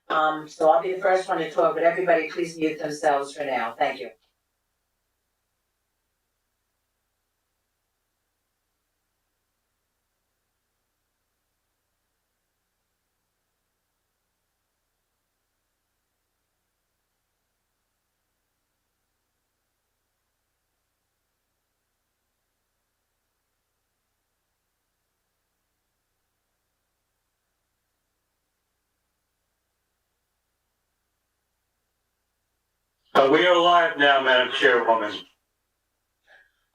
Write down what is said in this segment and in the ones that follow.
So I'll be the first one to talk, but everybody please mute themselves for now. Thank you. We are live now, Madam Chairwoman.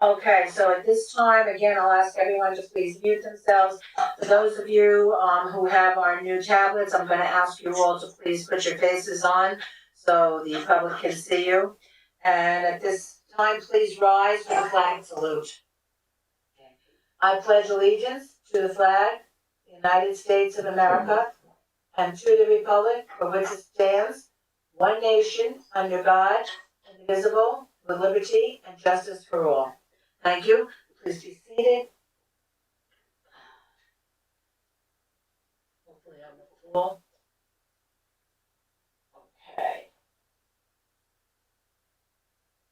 Okay, so at this time, again, I'll ask everyone to please mute themselves. For those of you who have our new tablets, I'm going to ask you all to please put your faces on so the public can see you. And at this time, please rise for the flag salute. I pledge allegiance to the flag, the United States of America, and to the republic for which it stands, one nation, under God, indivisible, with liberty and justice for all. Thank you. Please be seated. Hopefully I'm full.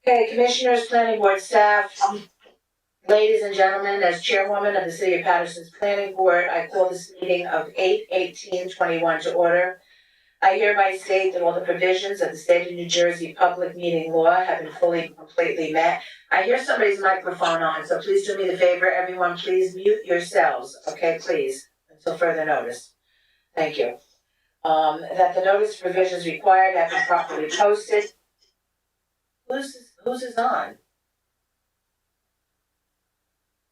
Okay, Commissioners, Planning Board staff, ladies and gentlemen, as Chairwoman of the City of Paterson's Planning Board, I call this meeting of 8/18/21 to order. I hereby state that all the provisions of the State of New Jersey Public Meeting Law have been fully and completely met. I hear somebody's microphone on, so please do me the favor, everyone, please mute yourselves, okay, please, until further notice. Thank you. That the notice provisions required have been properly posted. Whose is on?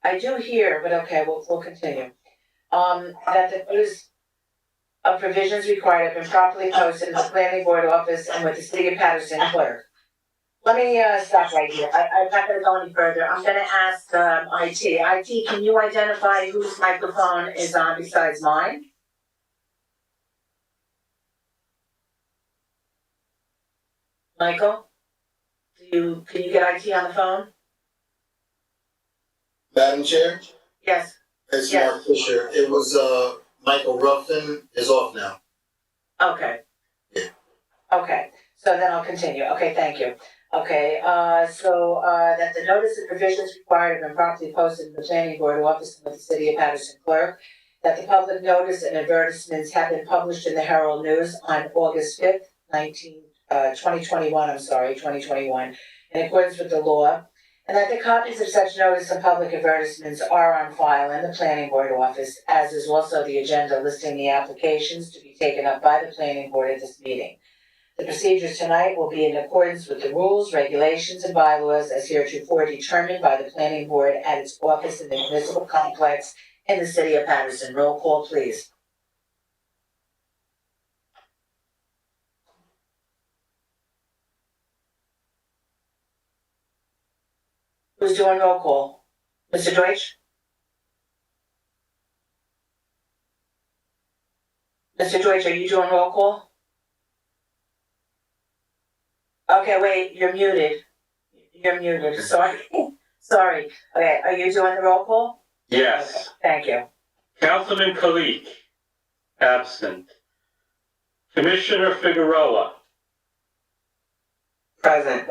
I do hear, but okay, we'll continue. That the notice of provisions required have been properly posted in the planning board office and with the City of Paterson clerk. Let me stop right here. I'm not going to go any further. I'm going to ask IT. IT, can you identify whose microphone is on besides mine? Michael, can you get IT on the phone? Madam Chair? Yes. It's Yes. Mark Fisher. It was, Michael Ruffin is off now. Okay. Yeah. Okay, so then I'll continue. Okay, thank you. Okay, that the notice of provisions required have been properly posted in the planning board office with the City of Paterson clerk, that the public notice and advertisements have been published in the Herald News on August 5th, 2021, in accordance with the law, and that the copies of such notice and public advertisements are on file in the planning board office, as is also the agenda listing the applications to be taken up by the planning board at this meeting. The procedures tonight will be in accordance with the rules, regulations, and bylaws as heretofore determined by the planning board at its office in the municipal complex in the City of Paterson. Roll call, please. Who's doing roll call? Mr. Deutsch? Mr. Deutsch, are you doing roll call? Okay, wait, you're muted. You're muted, sorry. Sorry. Okay, are you doing the roll call? Yes. Okay, thank you. Councilman Kalik, absent. Commissioner Figueroa, Present.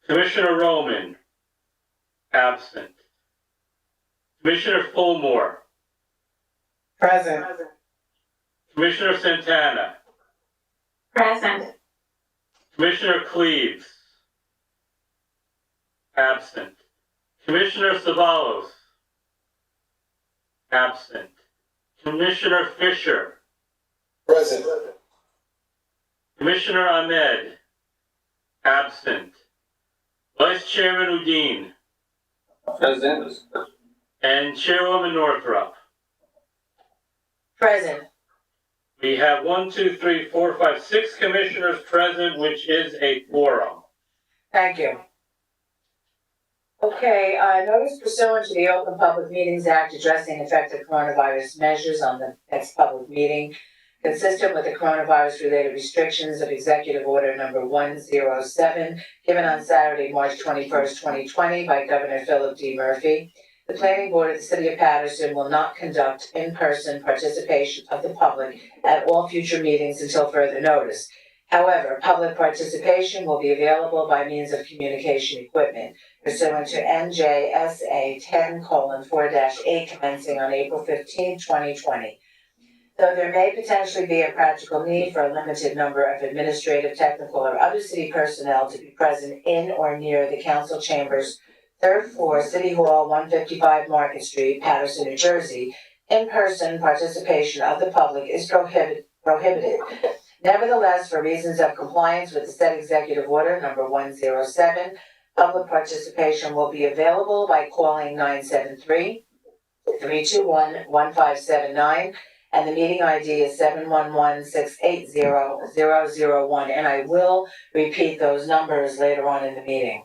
Commissioner Roman, absent. Commissioner Fulmore, Present. Commissioner Santana, Present. Commissioner Cleaves, absent. Commissioner Savalos, absent. Commissioner Fisher, Present. Commissioner Ahmed, absent. Vice Chairman Udine, Present. and Chairwoman Northrup. Present. We have 6 commissioners present, which is a quorum. Thank you. Okay, notice pursuant to the Open Public Meetings Act addressing effective coronavirus measures on the next public meeting, consistent with the coronavirus-related restrictions of Executive Order Number 107, given on Saturday, March 21st, 2020 by Governor Philip D. Murphy. The planning board of the city of Paterson will not conduct in-person participation of the public at all future meetings until further notice. However, public participation will be available by means of communication equipment pursuant to NJSA 10:4-8 commencing on April 15, 2020. Though there may potentially be a practical need for a limited number of administrative, technical, or other city personnel to be present in or near the council chambers, third floor, City Hall, 155 Market Street, Paterson, New Jersey, in-person participation of the public is prohibited. Nevertheless, for reasons of compliance with the said executive order number 107, public participation will be available by calling 973-321-1579, and the meeting ID is 711-680-001, and I will repeat those numbers later on in the meeting.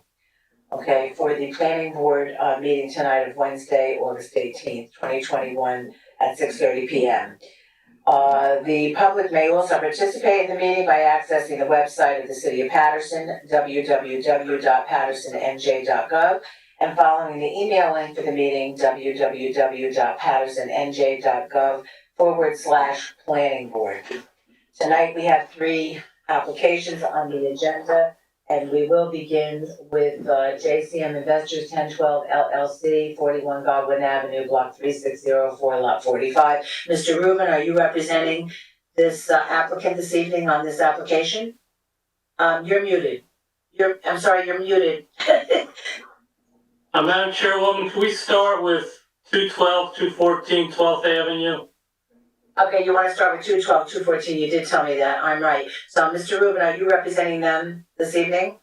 Okay, for the planning board meeting tonight of Wednesday, August 18th, 2021 at 6:30 p.m. The public may also participate in the meeting by accessing the website of the City of Paterson, www.patersonnj.gov, and following the email link for the meeting, www.patersonnj.gov/planning board. Tonight we have 3 applications on the agenda, and we will begin with JCM Investors 1012 LLC, 41 Godwin Avenue, Block 3604, Lot 45. Mr. Rubin, are you representing this applicant this evening on this application? You're muted. I'm sorry, you're muted. Madam Chairwoman, can we start with 212, 214, 12th Avenue? Okay, you want to start with 212, 214, you did tell me that, I'm right. So, Mr. Rubin, are you representing them this evening?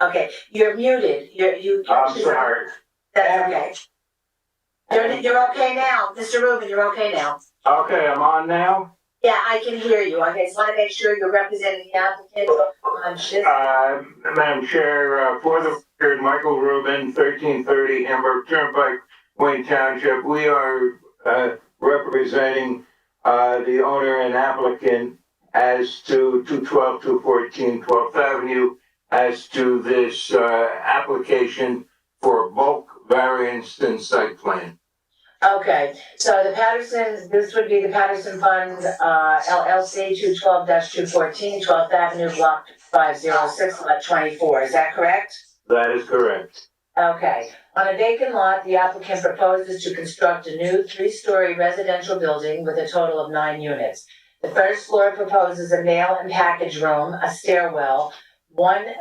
Okay, you're muted, I'm sorry. That's okay. You're okay now, Mr. Rubin, you're okay now. Okay, I'm on now. Yeah, I can hear you, I just want to make sure you're representing the applicant on this. Madam Chair, for the record, Michael Rubin, 1330 Hamburg Turnpike, Wayne Township. We are representing the owner and applicant as to 212, 214, 12th Avenue, as to this application for bulk variance and site plan. Okay, so the Paterson, this would be the Paterson Fund, LLC, 212-214, 12th Avenue, Block 506, Lot 24, is that correct? That is correct. Okay, on a vacant lot, the applicant proposes to construct a new 3-story residential building with a total of 9 units. The first floor proposes a mail and package room, a stairwell, one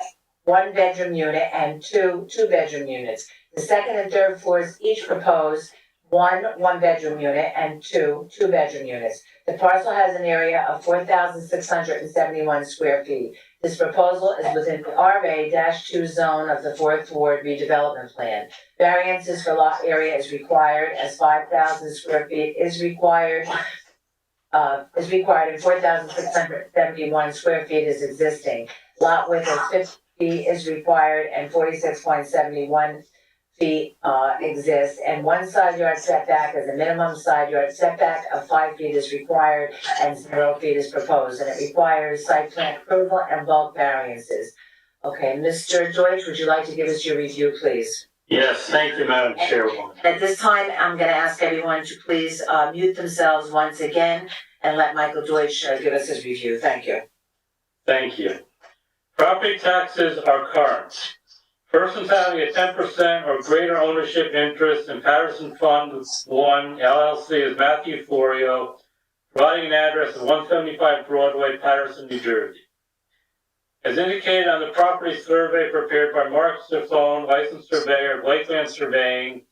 bedroom unit, and two bedroom units. The second and third floors each propose one bedroom unit and two bedroom units. The parcel has an area of 4,671 square feet. This proposal is within the RA-2 zone of the 4th Ward redevelopment plan. Variances for lot area is required as 5,000 square feet is required and 4,671 square feet is existing. Lot width of 50 feet is required and 46.71 feet exists, and one side yard setback is a minimum side yard setback of 5 feet is required and 0 feet is proposed, and it requires site plan approval and bulk variances. Okay, Mr. Deutsch, would you like to give us your review, please? Yes, thank you, Madam Chairwoman. At this time, I'm gonna ask everyone to please mute themselves once again and let Michael Deutsch give us his review. Thank you. Thank you. Property taxes are current. Persons having a 10% or greater ownership interest in Paterson Fund 1 LLC is Matthew Florio, providing an address of 175 Broadway, Paterson, New Jersey. As indicated on the property survey prepared by Mark Cerfone, licensed surveyor of Lakeland Surveying,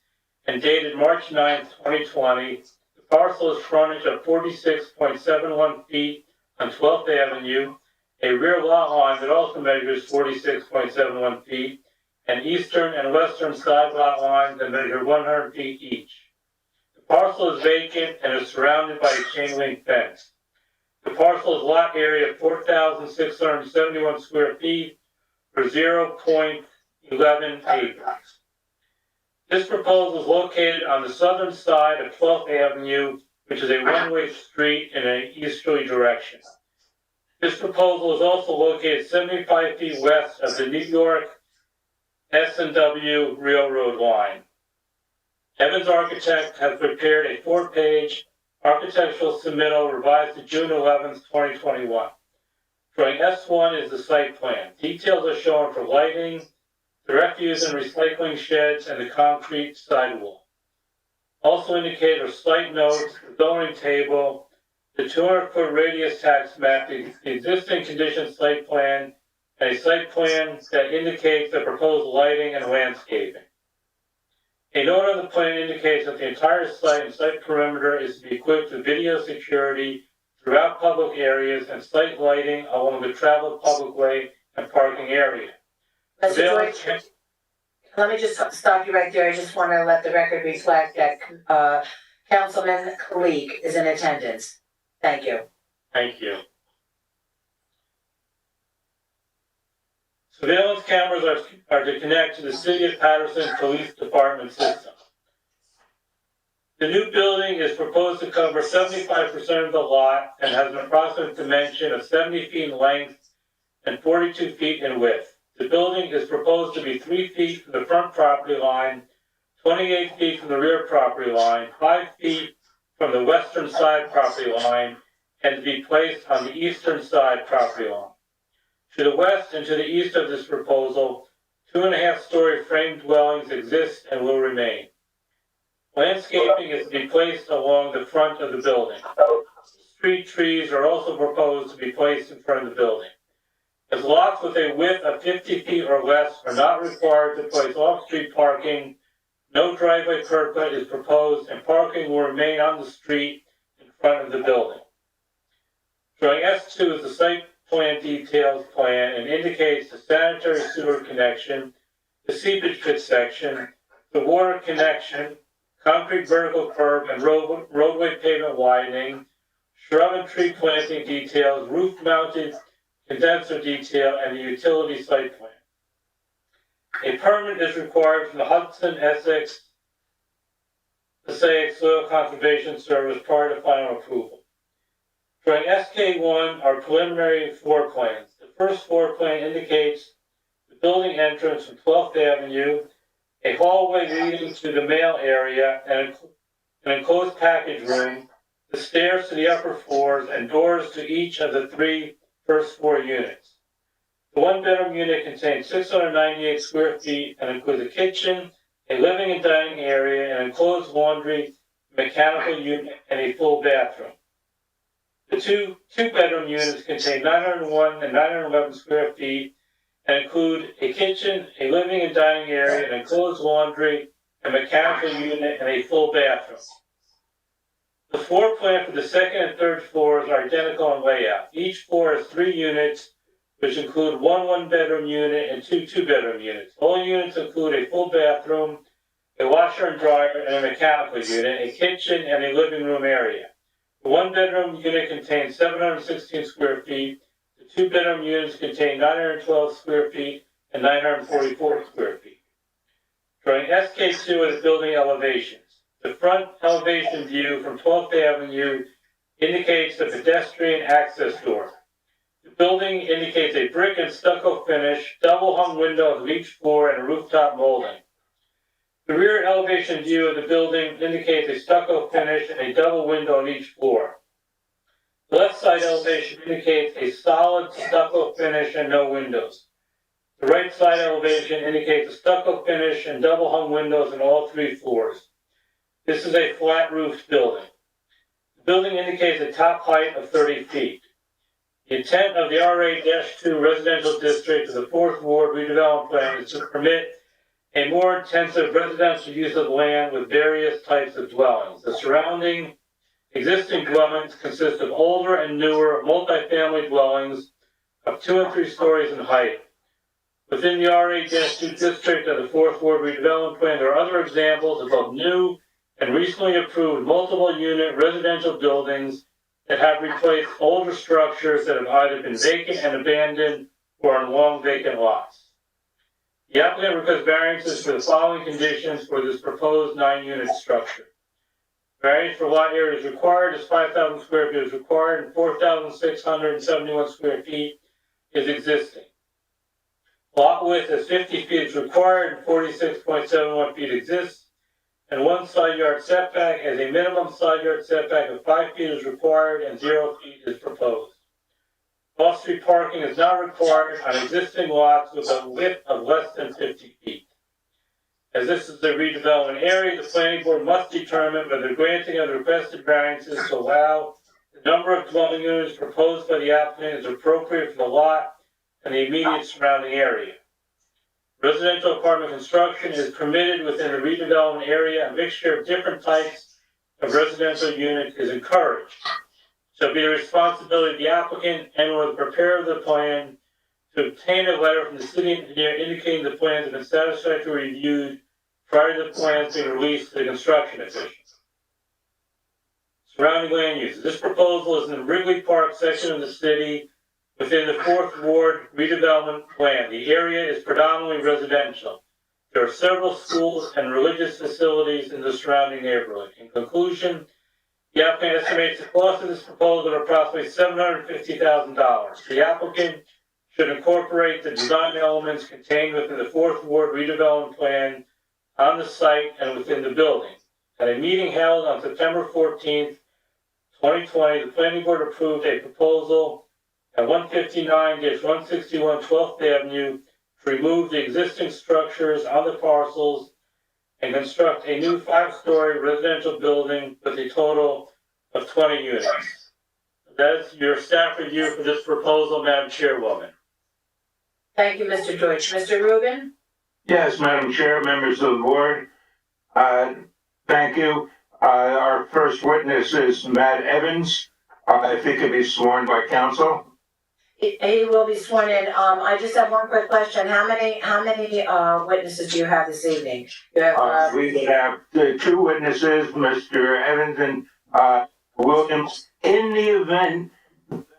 and dated March 9, 2020, the parcel is frontage of 46.71 feet on 12th Avenue, a rear lot line that also measures 46.71 feet, and eastern and western side lot lines that measure 100 feet each. The parcel is vacant and is surrounded by a chain link fence. The parcel's lot area of 4,671 square feet for 0.11 acres. This proposal is located on the southern side of 12th Avenue, which is a one-way street in an easterly direction. This proposal is also located 75 feet west of the New York S&W Railroad line. Evans Architect has prepared a 4-page architectural submittal revised to June 11th, 2021. Drawing S1 is the site plan. Details are shown for lighting, the refuse and recycling sheds, and the concrete sidewall. Also indicated are site notes, the zoning table, the 200-foot radius tax map, the existing condition site plan, and a site plan that indicates the proposed lighting and landscaping. A note on the plan indicates that the entire site and site perimeter is to be equipped with video security throughout public areas and site lighting along the traveled public way and parking area. Mr. George, let me just stop you right there. I just want to let the record reflect that Councilman Kalik is in attendance. Thank you. Thank you. Surveillance cameras are to connect to the City of Paterson Police Department system. The new building is proposed to cover 75% of the lot and has an approximate dimension of 70 feet in length and 42 feet in width. The building is proposed to be 3 feet from the front property line, 28 feet from the rear property line, 5 feet from the western side property line, and to be placed on the eastern side property line. To the west and to the east of this proposal, 2.5-story frame dwellings exist and will remain. Landscaping is to be placed along the front of the building. Street trees are also proposed to be placed in front of the building. As lots with a width of 50 feet or less are not required to place off-street parking, no driveway curb cut is proposed and parking will remain on the street in front of the building. Drawing S2 is the site plan details plan and indicates the sanitary sewer connection, the seepage pit section, the water connection, concrete vertical curb and roadway pavement widening, shrub and tree planting details, roof mounted condenser detail, and the utility site plan. A permit is required from the Hudson Essex Passaic Soil Conservation Service prior to final approval. Drawing SK1 are preliminary floor plans. The first floor plan indicates the building entrance from 12th Avenue, a hallway leading to the mail area, and an enclosed package room, the stairs to the upper floors, and doors to each of the 3 first floor units. The 1-bedroom unit contains 698 square feet and includes a kitchen, a living and dining area, an enclosed laundry, mechanical unit, and a full bathroom. The two-bedroom units contain 901 and 911 square feet and include a kitchen, a living and dining area, an enclosed laundry, a mechanical unit, and a full bathroom. The floor plan for the second and third floors are identical in layout. Each floor has 3 units, which include 1 one-bedroom unit and 2 two-bedroom units. All units include a full bathroom, a washer and dryer, and a mechanical unit, a kitchen, and a living room area. The 1-bedroom unit contains 716 square feet. The 2-bedroom units contain 912 square feet and 944 square feet. Drawing SK2 as building elevations. The front elevation view from 12th Avenue indicates the pedestrian access door. The building indicates a brick and stucco finish, double-hung windows of each floor, and a rooftop molding. The rear elevation view of the building indicates a stucco finish and a double window on each floor. The left side elevation indicates a solid stucco finish and no windows. The right side elevation indicates a stucco finish and double-hung windows on all 3 floors. This is a flat-roofed building. The building indicates a top height of 30 feet. The intent of the RA-2 residential district of the 4th Ward redevelopment plan is to permit a more intensive residential use of land with various types of dwellings. The surrounding existing dwellings consist of older and newer multifamily dwellings of 2 and 3 stories in height. Within the RA-2 district of the 4th Ward redevelopment plan, there are other examples of both new and recently approved multiple unit residential buildings that have replaced older structures that have either been vacant and abandoned or on long vacant lots. The applicant requests variances for the following conditions for this proposed 9-unit structure. Variance for lot area is required as 5,000 square feet is required and 4,671 square feet is existing. Lot width is 50 feet is required and 46.71 feet exists. and 1 side yard setback, as a minimum side yard setback of 5 feet is required and 0 feet is proposed. Off-street parking is not required on existing lots with a width of less than 50 feet. As this is a redevelopment area, the planning board must determine whether granting of the requested variances to allow the number of dwelling units proposed by the applicant is appropriate for the lot and the immediate surrounding area. Residential apartment construction is permitted within the redevelopment area. A mixture of different types of residential units is encouraged. It shall be the responsibility of the applicant and or the preparer of the plan to obtain a letter from the city engineer indicating the plans have been satisfactorily reviewed prior to the plans being released to the construction official. Surrounding land uses. This proposal is in the Wrigley Park section of the city within the 4th Ward redevelopment plan. The area is predominantly residential. There are several schools and religious facilities in the surrounding neighborhood. In conclusion, the applicant estimates the cost of this proposal at approximately $750,000. The applicant should incorporate the design elements contained within the 4th Ward redevelopment plan on the site and within the building. At a meeting held on September 14th, 2020, the planning board approved a proposal at 159-161 12th Avenue to remove the existing structures on the parcels and construct a new 5-story residential building with a total of 20 units. That is your staff review for this proposal, Madam Chairwoman. Thank you, Mr. Deutsch. Mr. Rubin? Yes, Madam Chair, members of the board, thank you. Our first witness is Matt Evans. If he could be sworn by counsel. He will be sworn in. I just have one quick question. How many witnesses do you have this evening? You have, We would have 2 witnesses, Mr. Evans and Williams. In the event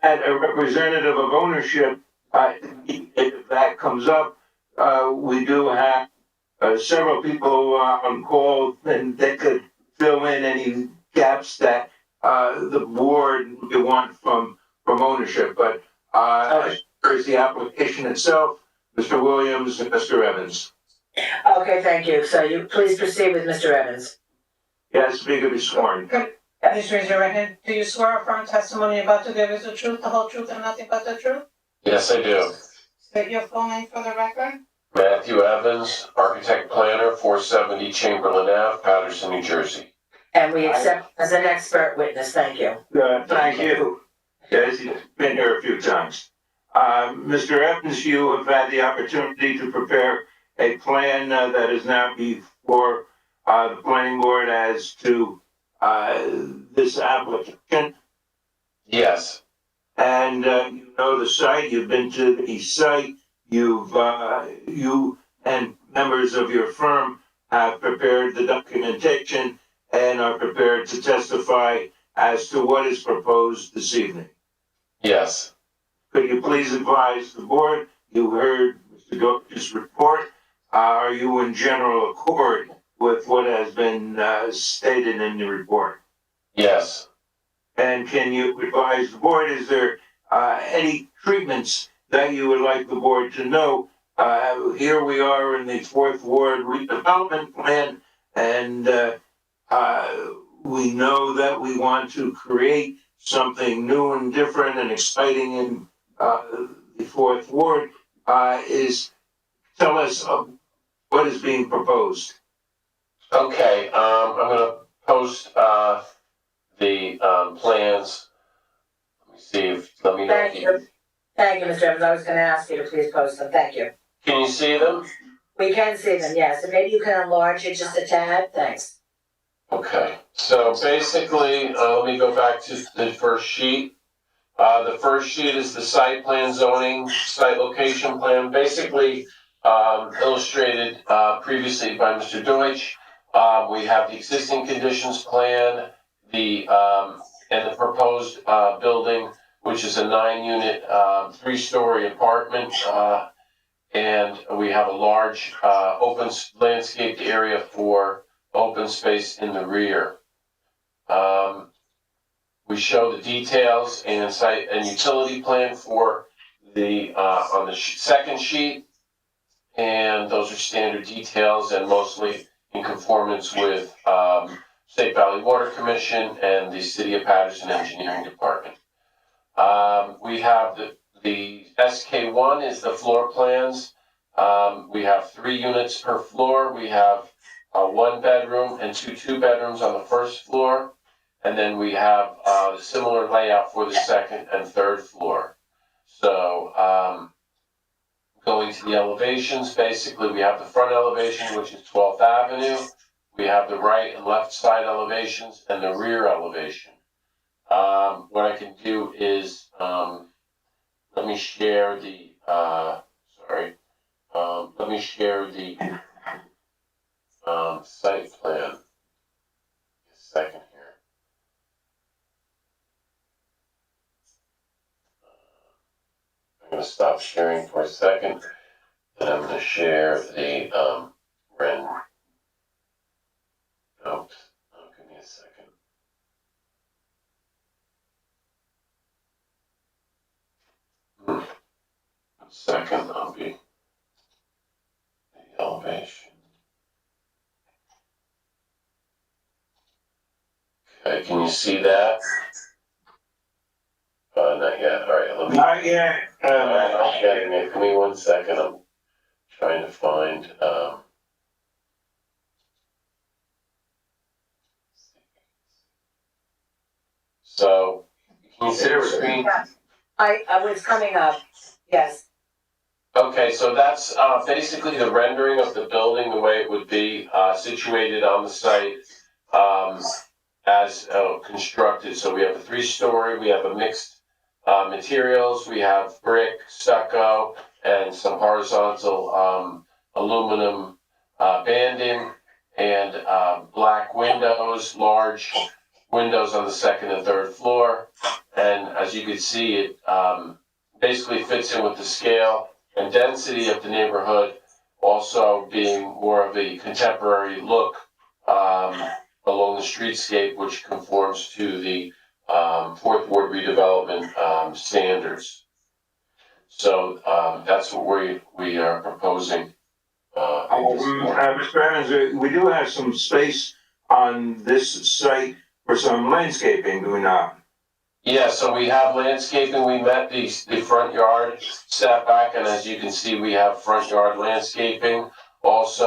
that a representative of ownership, if that comes up, we do have several people on call, and they could fill in any gaps that the board may want from ownership. But here's the application itself, Mr. Williams and Mr. Evans. Okay, thank you. So you please proceed with Mr. Evans. Yes, he could be sworn. Please raise your right hand. Do you swear or affirm testimony you're about to give is the truth, the whole truth, and nothing but the truth? Yes, I do. State your full name for the record. Matthew Evans, architect planner, 470 Chamberlain Ave, Paterson, New Jersey. And we accept as an expert witness. Thank you. Thank you. Yes, he's been here a few times. Mr. Evans, you have had the opportunity to prepare a plan that is now before the planning board as to this application. Yes, And you know the site, you've been to the site, you and members of your firm have prepared the documentation and are prepared to testify as to what is proposed this evening. yes. Could you please advise the board, you heard Mr. Goch's report, are you in general accord with what has been stated in the report? Yes. And can you advise the board, is there any treatments that you would like the board to know? Here we are in the 4th Ward redevelopment plan, and we know that we want to create something new and different and exciting in the 4th Ward. Tell us what is being proposed. Okay, I'm gonna post the plans. Let me see if, let me know. Thank you. Thank you, Mr. Evans. I was going to ask you to please post them. Thank you. Can you see them? We can see them, yes. And maybe you can enlarge it just a tad. Thanks. Okay, so basically, let me go back to the first sheet. The first sheet is the site plan zoning, site location plan, basically illustrated previously by Mr. Deutsch. We have the existing conditions plan, and the proposed building, which is a 9-unit, 3-story apartment, and we have a large open landscaped area for open space in the rear. We show the details and site and utility plan for the on the second sheet, and those are standard details and mostly in conformance with, State Valley Water Commission and the City of Paterson Engineering Department. We have the SK1 is the floor plans. We have 3 units per floor. We have a 1 bedroom and 2 bedrooms on the first floor. And then we have a similar layout for the second and third floor. So going to the elevations, basically we have the front elevation, which is 12th Avenue. We have the right and left side elevations and the rear elevation. What I can do is, let me share the, let me share the site plan. A second here. I'm going to stop sharing for a second, and I'm going to share the render. Oops, give me a second. Second, I'll be the elevation. Okay, can you see that? Not yet. All right, let me. Not yet. I'm getting it. Give me 1 second. I'm trying to find. So, can you see the screen? I was coming up, yes. Okay, so that's basically the rendering of the building, the way it would be situated on the site as constructed. So we have a 3-story, we have a mixed materials, we have brick, stucco, and some horizontal aluminum banding, and black windows, large windows on the second and third floor. And as you can see, it basically fits in with the scale and density of the neighborhood, also being more of a contemporary look along the streetscape, which conforms to the Fourth Ward redevelopment standards. So that's what we are proposing. Mr. Evans, we do have some space on this site for some landscaping, do we not? Yeah, so we have landscaping. We met the front yard setback, and as you can see, we have front yard landscaping. Also,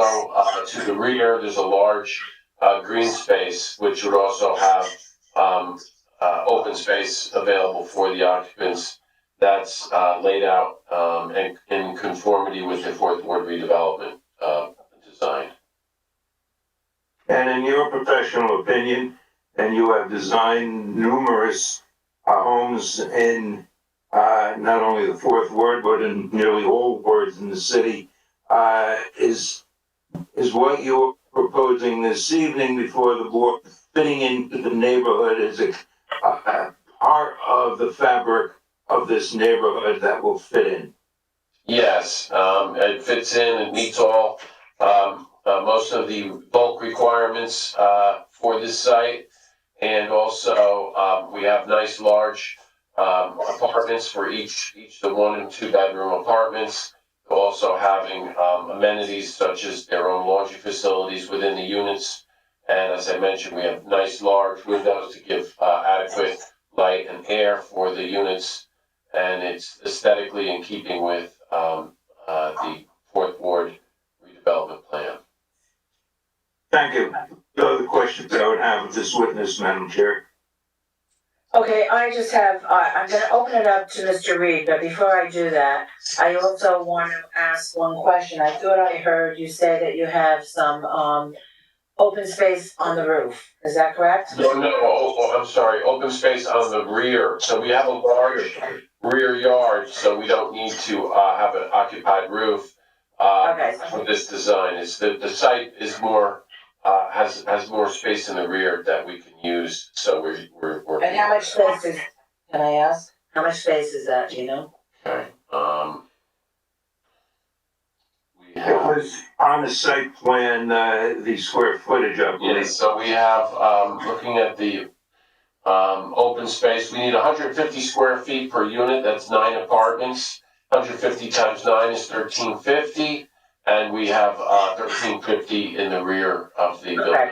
to the rear, there's a large green space, which would also have open space available for the occupants. That's laid out in conformity with the Fourth Ward redevelopment design. And in your professional opinion, and you have designed numerous homes in not only the Fourth Ward, but in nearly all wards in the city, is what you're proposing this evening before the board fitting into the neighborhood as a part of the fabric of this neighborhood that will fit in? Yes, it fits in, it meets all, most of the bulk requirements for this site. And also, we have nice large apartments for each the 1 and 2 bedroom apartments. Also having amenities such as their own laundry facilities within the units. And as I mentioned, we have nice large windows to give adequate light and air for the units. And it's aesthetically in keeping with the Fourth Ward redevelopment plan. Thank you. The other questions I would have of this witness, Madam Chair. Okay, I just have, I'm gonna open it up to Mr. Reed, but before I do that, I also want to ask one question. I thought I heard you say that you have some, open space on the roof. Is that correct? No, I'm sorry, open space on the rear. So we have a large rear yard, so we don't need to have an occupied roof Okay. for this design. It's the site is more has more space in the rear that we can use. So we're working. And how much space is, can I ask? How much space is that, do you know? Okay. We It have. was on the site plan, the square footage, I believe. Yes, so we have, looking at the open space, we need 150 square feet per unit, that's 9 apartments. 150 times 9 is 1350, and we have 1350 in the rear of the building.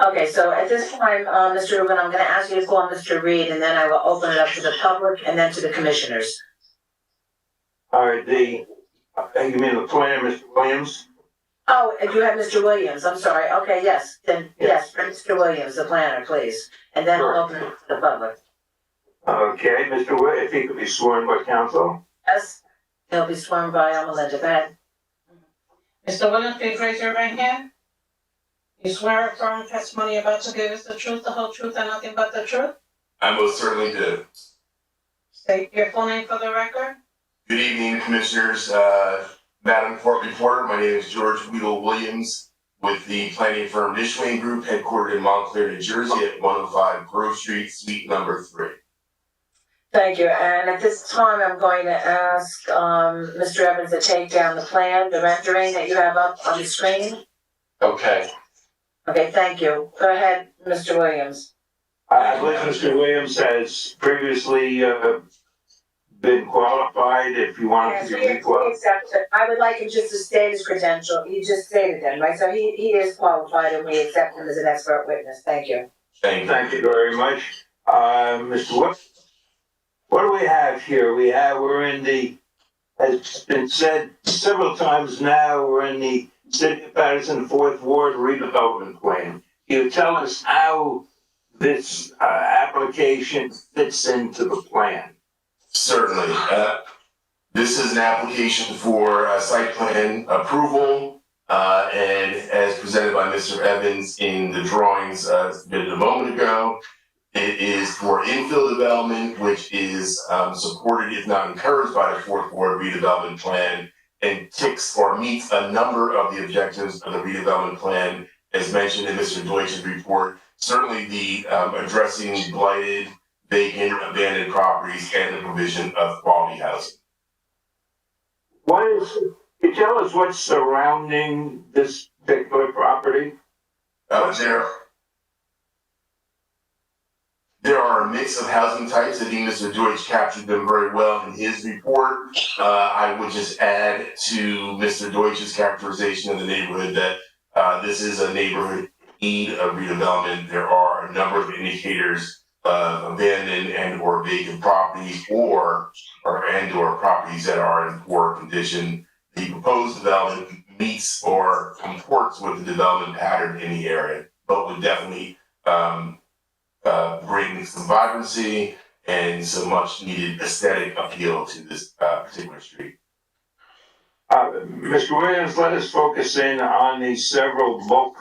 Okay, so at this time, Mr. Rubin, I'm gonna ask you to call Mr. Reed, and then I will open it up to the public and then to the commissioners. All right, you mean the plan, Mr. Williams? Oh, and you have Mr. Williams, I'm sorry, okay, yes, then, yes, Mr. Williams, the planner, please, and then we'll open it up to the public. Okay, Mr. Williams, if he could be sworn by counsel? Yes, he'll be sworn by Melinda, go ahead. Mr. Williams, please raise your right hand. You swear or affirm testimony you're about to give is the truth, the whole truth, and nothing but the truth? I most certainly do. State your full name for the record. Good evening, Commissioners. Madam Court Reporter, my name is George Weedle Williams with the planning firm Nishwain Group, headquartered in Montclair, New Jersey at 105 Grove Street, suite number 3. Thank you, and at this time, I'm going to ask, Mr. Evans to take down the plan, the rendering that you have up on the screen. Okay. Okay, thank you, go ahead, Mr. Williams. I believe Mr. Williams has previously been qualified. If you want Yes, to he be is, requalified. I would like him just to state his credential, he just stated them, right, so he is qualified and we accept him as an expert witness, thank you. Thank you. Thank you very much. Mr. What do we have here? We're in the, as it's been said several times now, we're in the City of Paterson 4th Ward redevelopment plan. Can you tell us how this application fits into the plan? Certainly. This is an application for site plan approval, and as presented by Mr. Evans in the drawings a moment ago, it is for infill development, which is supported, if not encouraged, by the 4th Ward redevelopment plan, and ticks or meets a number of the objectives of the redevelopment plan, as mentioned in Mr. Deutsch's report. Certainly the addressing blighted, vacant, abandoned properties and the provision of quality housing. Can you tell us what's surrounding this particular property? There are a mix of housing types. I think Mr. Deutsch captured them very well in his report. I would just add to Mr. Deutsch's characterization of the neighborhood that this is a neighborhood in need of redevelopment. There are a number of indicators of abandoned and or vacant properties or properties that are in poor condition. The proposed development meets or comports with the development pattern in the area, but would definitely bring some vibrancy and some much needed aesthetic appeal to this particular street. Mr. Williams, let us focus in on the several bulk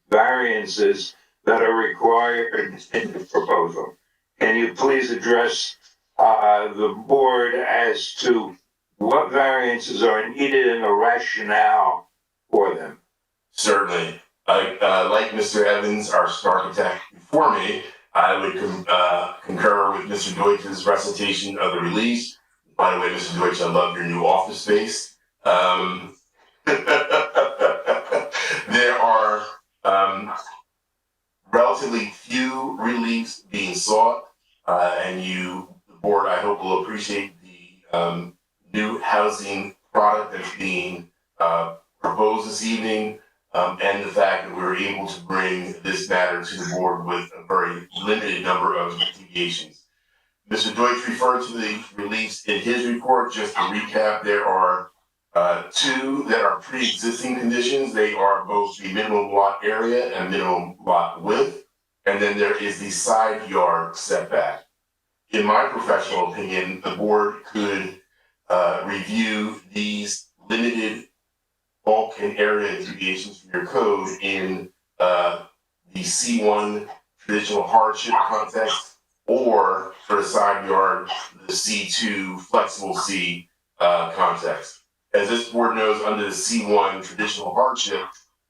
variances that are required in the proposal. Can you please address the board as to what variances are needed and the rationale for them? Certainly. Like Mr. Evans, our architect before me, I would concur with Mr. Deutsch's recitation of the release. By the way, Mr. Deutsch, I love your new office space. There are relatively few reliefs being sought, and the board, I hope, will appreciate the new housing product that's being proposed this evening. And the fact that we were able to bring this matter to the board with a very limited number of deviations. Mr. Deutsch referred to the reliefs in his report. Just to recap, there are two that are pre-existing conditions. They are both the minimum lot area and minimum lot width. And then there is the side yard setback. In my professional opinion, the board could review these limited bulk and area deviations from your code in the C1 traditional hardship context, or for the side yard, the C2 flexible C context. As this board knows, under the C1 traditional hardship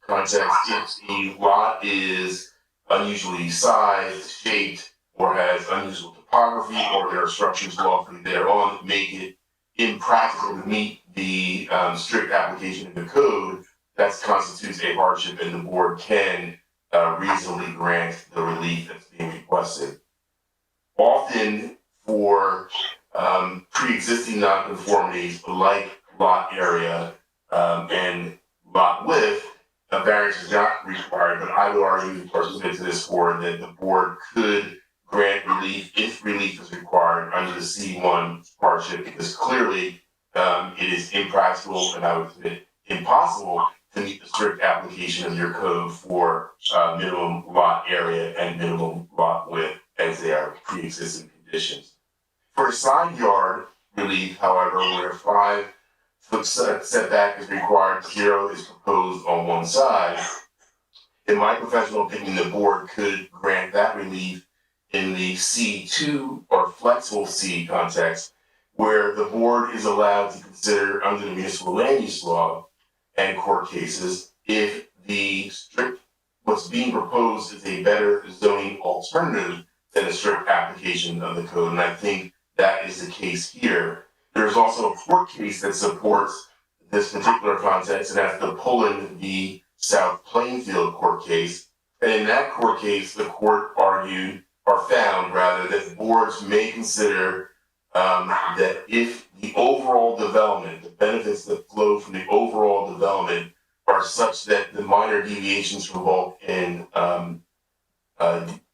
context, if the lot is unusually sized, shaped, or has unusual topography, or there are structures lawfully thereon that make it impractical to meet the strict application of the code, that constitutes a hardship, and the board can reasonably grant the relief that's being requested. Often for pre-existing nonconformities like lot area, and lot width, a variance is not required, but I would argue, of course, submit to this board that the board could grant relief if relief is required under the C1 hardship, because clearly it is impractical and I would say impossible to meet the strict application of your code for minimum lot area and minimum lot width as they are pre-existing conditions. For side yard relief, however, where 5-foot setback is required, 0 is proposed on one side, in my professional opinion, the board could grant that relief in the C2 or flexible C context, where the board is allowed to consider under the municipal land use law and court cases if the strict, what's being proposed is a better zoning alternative than a strict application of the code. And I think that is the case here. There's also a court case that supports this particular context, and that's the Pullen v. South Plainfield court case. And in that court case, the court found that boards may consider that if the overall development, the benefits that flow from the overall development are such that the minor deviations from bulk and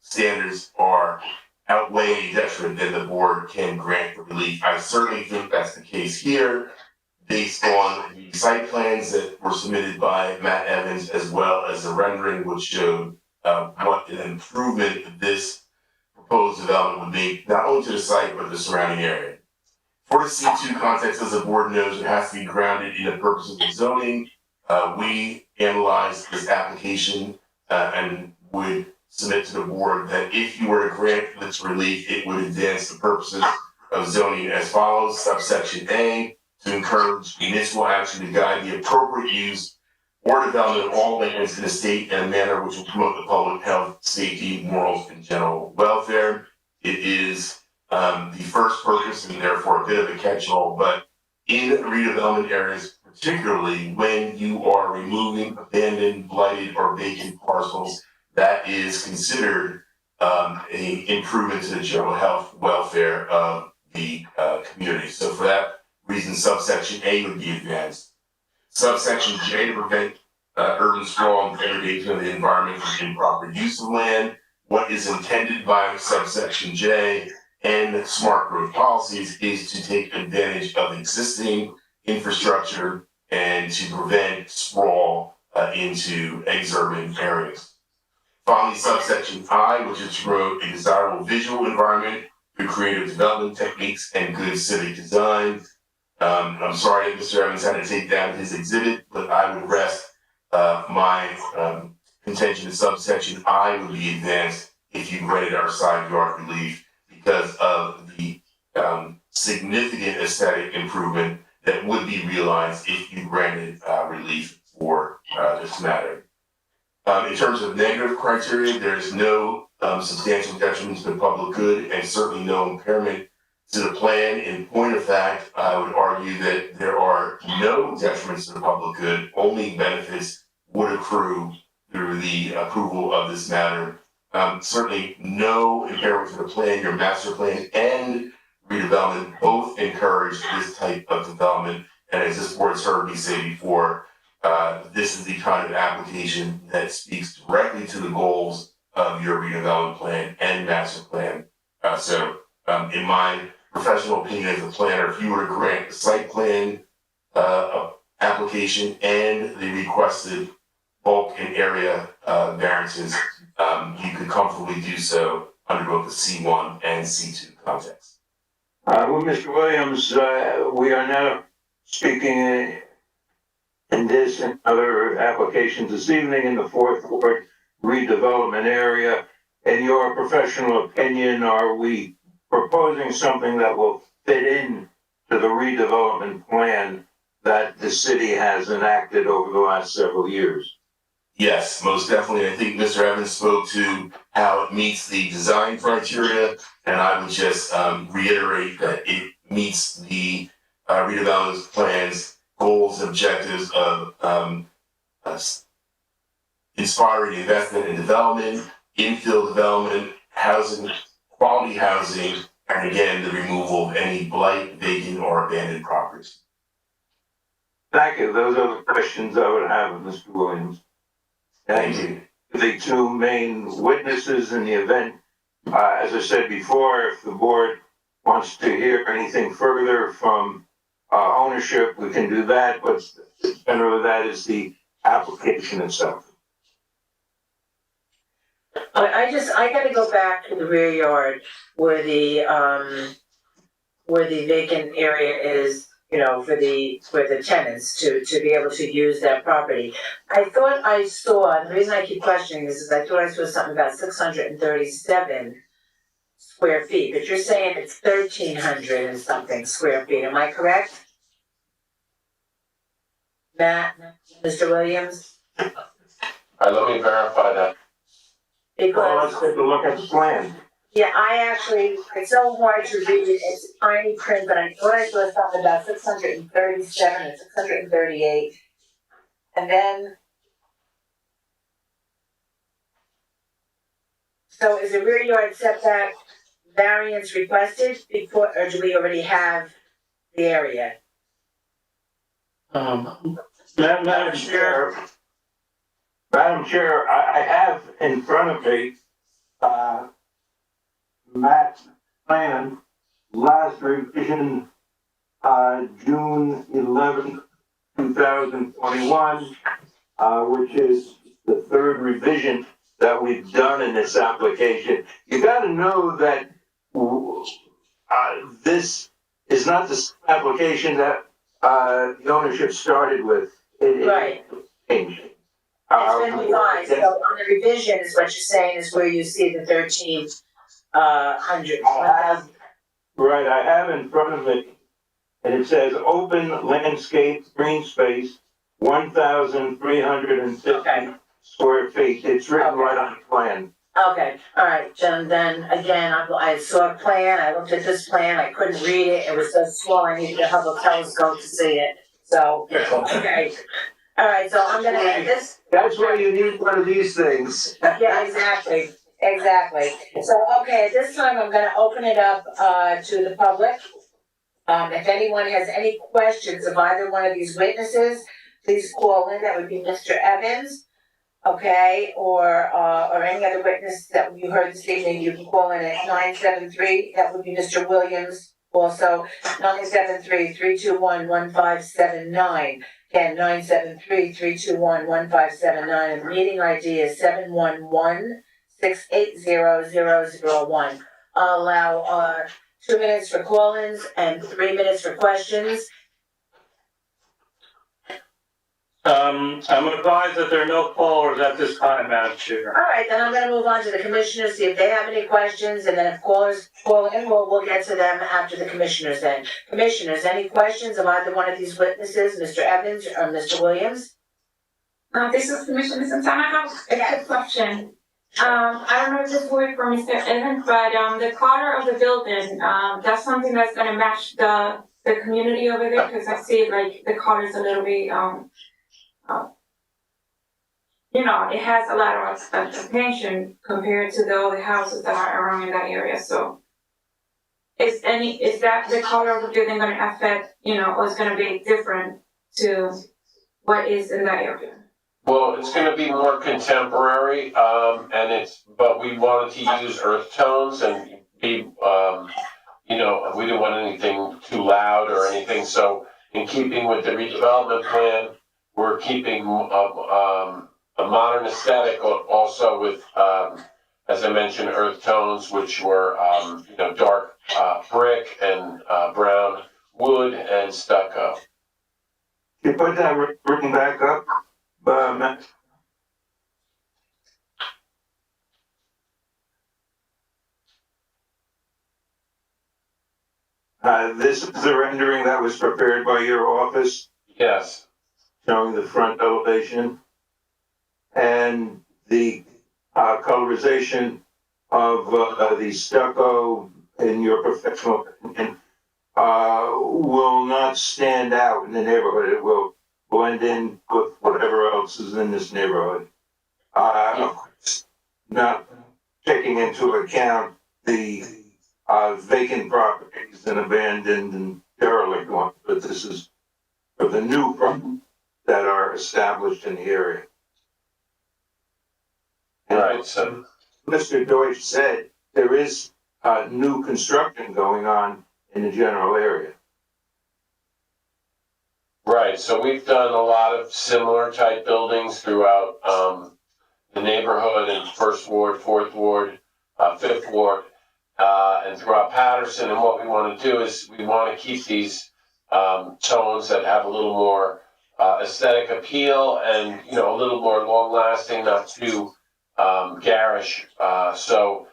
standards are outweighing detriment, then the board can grant the relief. I certainly think that's the case here, based on the site plans that were submitted by Matt Evans, as well as the rendering, which showed what an improvement this proposed development would make, not only to the site, but the surrounding area. For the C2 context, as the board knows, it has to be grounded in the purposes of zoning. We analyzed this application and would submit to the board that if you were to grant this relief, it would advance the purposes of zoning as follows. Subsection A, to encourage municipal action to guide the appropriate use or development of all lands in the state in a manner which will promote the public health, safety, morals, and general welfare. It is the first purpose and therefore a bit of a catch-all, but in redevelopment areas, particularly when you are removing abandoned, blighted, or vacant parcels, that is considered an improvement to the general health welfare of the community. So for that reason, subsection A would be advanced. Subsection J, to prevent urban sprawl and degradation of the environment from improper use of land. What is intended by subsection J and smart growth policies is to take advantage of existing infrastructure and to prevent sprawl into exurban areas. Finally, subsection I, which is to promote a desirable visual environment through creative development techniques and good civic design. I'm sorry that Mr. Evans had to take down his exhibit, but I would rest my contention that subsection I would be advanced if you granted our side yard relief because of the significant aesthetic improvement that would be realized if you granted relief for this matter. In terms of negative criteria, there is no substantial detriment to the public good and certainly no impairment to the plan. In point of fact, I would argue that there are no detriments to the public good, only benefits would accrue through the approval of this matter. Certainly no impairment to the plan, your master plan and redevelopment both encourage this type of development. And as this board has heard me say before, this is the kind of application that speaks directly to the goals of your redevelopment plan and master plan. In my professional opinion as a planner, if you were to grant the site plan application and the requested bulk and area variances, you could comfortably do so under both the C1 and C2 context. Well, Mr. Williams, we are now speaking in this and other applications this evening in the Fourth Ward redevelopment area. In your professional opinion, are we proposing something that will fit in to the redevelopment plan that the city has enacted over the last several years? Yes, most definitely. I think Mr. Evans spoke to how it meets the design criteria, and I would just reiterate that it meets the redevelopment plan's goals and objectives of inspiring investment and development, infill development, housing, quality housing, and again, the removal of any blight, vacant, or abandoned properties. Thank you. Those are the questions I would have of Mr. Williams. Thank you. The two main witnesses in the event, as I said before, if the board wants to hear anything further from ownership, we can do that, but generally that is the application itself. I gotta go back to the rear yard where the vacant area is, you know, for the tenants to be able to use that property. I thought I saw, the reason I keep questioning this is I thought I saw something about 637 square feet, but you're saying it's 1,300 and something square feet, am I correct? Matt, Mr. Williams? All right, let me verify that. Well, let's Because, take a look at the plan. yeah, it's so hard to read, it's tiny print, but I thought I saw something about 637 and 638. And then, so is a rear yard setback variance requested before, or do we already have the area? Madam Chair, Madam Chair, I have in front of me, Matt's plan, last revision, June 11th, 2021, which is the third revision that we've done in this application. You gotta know that, this is not the application that, the ownership started with. It Right. changed. It's been revised, so on the revision is what you're saying is where you see the 1,300. Right, I have in front of me, and it says open landscape green space, 1,350 Okay. square feet. It's written right on the plan. Okay, all right, then again, I saw a plan, I looked at this plan, I couldn't read it, it was so small, I needed a Hubble telescope to see it, so, okay. All right, so I'm gonna add this. That's why you need one of these things. Yeah, exactly. So, okay, at this time, I'm gonna open it up, to the public. If anyone has any questions of either one of these witnesses, please call in, that would be Mr. Evans. Okay, or any other witness that you heard this evening, you can call in at 973, that would be Mr. Williams. Also, 973-321-1579. Again, 973-321-1579, and the meeting ID is 711-680-001. I'll allow 2 minutes for call-ins and 3 minutes for questions. I'm advised that there are no callers at this time, Madam Chair. All right, then I'm gonna move on to the commissioners, see if they have any questions, and then if callers call in, we'll get to them after the commissioners then. Commissioners, any questions of either one of these witnesses, Mr. Evans or Mr. Williams? This is Commissioner Santana. I have a quick question. I don't know if this worked for Mr. Evans, but the color of the building, that's something that's gonna match the community over there, because I see like the color is a little bit it has a lot of attention compared to the other houses that are around in that area. So is that the color of the building gonna affect, or is gonna be different to what is in that area? Well, it's gonna be more contemporary, but we wanted to use earth tones and be, we didn't want anything too loud or anything, so in keeping with the redevelopment plan, we're keeping, a modern aesthetic also with, as I mentioned, earth tones, which were, dark, brick and, brown wood and stucco. You put that written back up, Matt? This is the rendering that was prepared by your office, Yes, showing the front elevation. And the colorization of the stucco, in your professional opinion, will not stand out in the neighborhood. It will blend in with whatever else is in this neighborhood. Of course, not taking into account the vacant properties and abandoned and derelict ones, but this is for the new projects that are established in the area. And Right, so, Mr. Deutsch said there is new construction going on in the general area. right, so we've done a lot of similar type buildings throughout, the neighborhood in First Ward, Fourth Ward, Fifth Ward, and throughout Paterson. And what we want to do is we want to keep these tones that have a little more aesthetic appeal and, you know, a little more long lasting, not too garish. So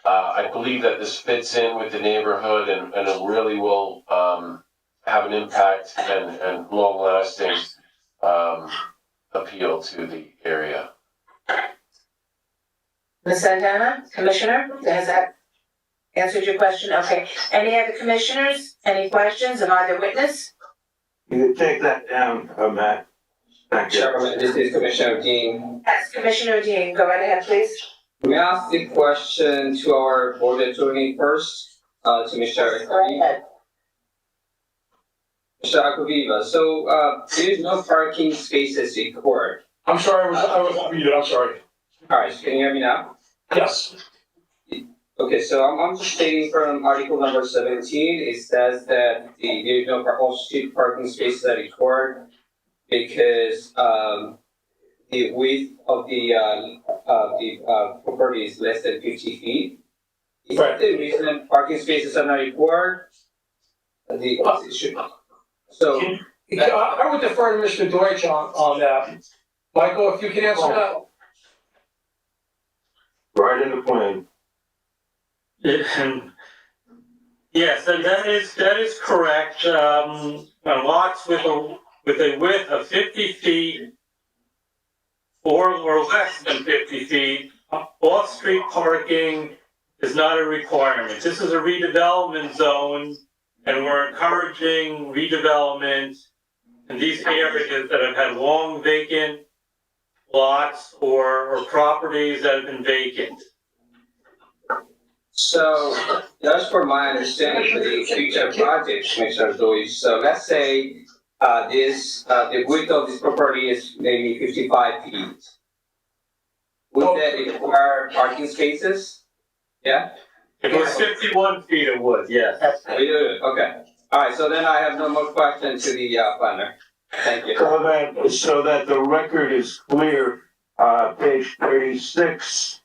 I believe that this fits in with the neighborhood and it really will have an impact and long lasting appeal to the area. Ms. Santana, Commissioner, has that answered your question? Okay. Any other commissioners? Any questions of either witness? You can take that down, Matt. Thank you. Chairman, this is Commissioner Dean. Yes, Commissioner Dean, go right ahead, please. May I ask the question to our board attorney first, to Mr. Go ahead. Mr. Akuviva? So, there is no parking spaces required. I'm sorry, I was on mute, I'm sorry. Alright, so can you hear me now? Yes. Okay, so I'm just stating from article number 17, it says that there is no off-street parking spaces are required because, the width of the property is less than 50 feet. Is that the reason parking spaces are not required? So, I would defer to Mr. Deutsch on that. Michael, if you can answer that. Right in the plan. Yes, and that is correct. On lots with a width of 50 feet or less than 50 feet, off-street parking is not a requirement. This is a redevelopment zone, and we're encouraging redevelopment in these areas that have had long vacant lots or properties that have been vacant. so that's for my understanding for the future projects, Mr. Deutsch. So let's say, the width of this property is maybe 55 feet. Would that require parking spaces? Yeah? If it was 51 feet, it would, yes. We do, okay. Alright, so then I have no more questions to the planner. Thank you. So that the record is clear, page 36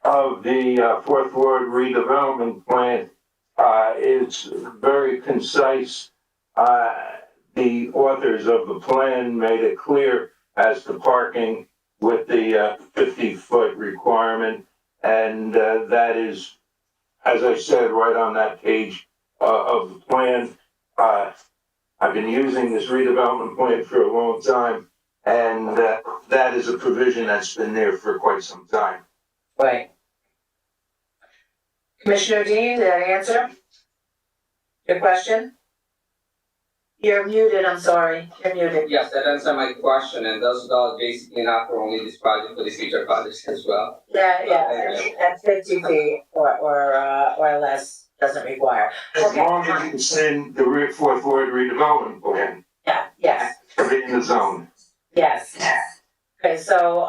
of the Fourth Ward redevelopment plan is very concise. The authors of the plan made it clear as to parking with the 50-foot requirement. And that is, as I said, right on that page of the plan. I've been using this redevelopment plan for a long time, and that is a provision that's been there for quite some time. Right. Commissioner Dean, did that answer your question? You're muted, I'm sorry, you're muted. Yes, that answers my question, and those are basically not for only this project, but the future projects as well. Yeah, at 50 feet or less doesn't require. As Okay. long as it's in the Fourth Ward redevelopment plan, Yeah, yes, in the zone. yes. Okay, so,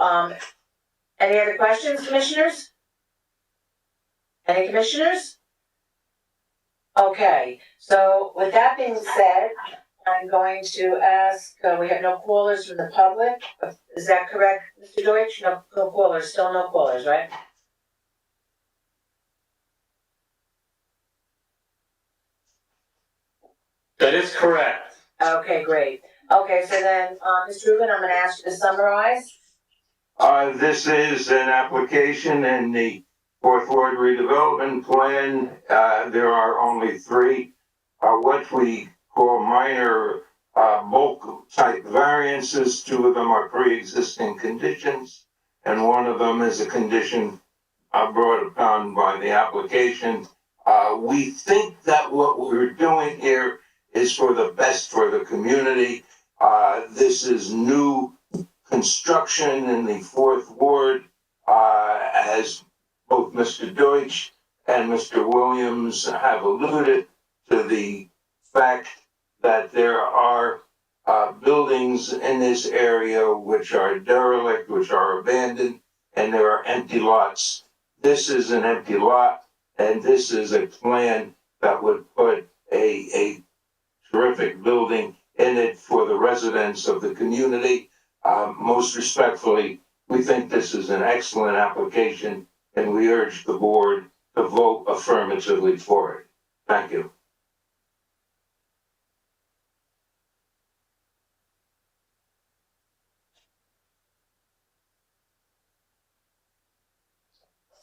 any other questions, commissioners? Any commissioners? Okay, so with that being said, I'm going to ask, we have no callers from the public, is that correct, Mr. Deutsch? No callers, still no callers, right? That is correct. Okay, great. Okay, so then, Mr. Rubin, I'm gonna ask you to summarize. This is an application in the Fourth Ward redevelopment plan. There are only three, what we call minor, bulk type variances. Two of them are pre-existing conditions, and one of them is a condition brought upon by the application. We think that what we're doing here is for the best for the community. This is new construction in the Fourth Ward, as both Mr. Deutsch and Mr. Williams have alluded to the fact that there are buildings in this area which are derelict, which are abandoned, and there are empty lots. This is an empty lot, and this is a plan that would put a terrific building in it for the residents of the community. Most respectfully, we think this is an excellent application, and we urge the board to vote affirmatively for it. Thank you.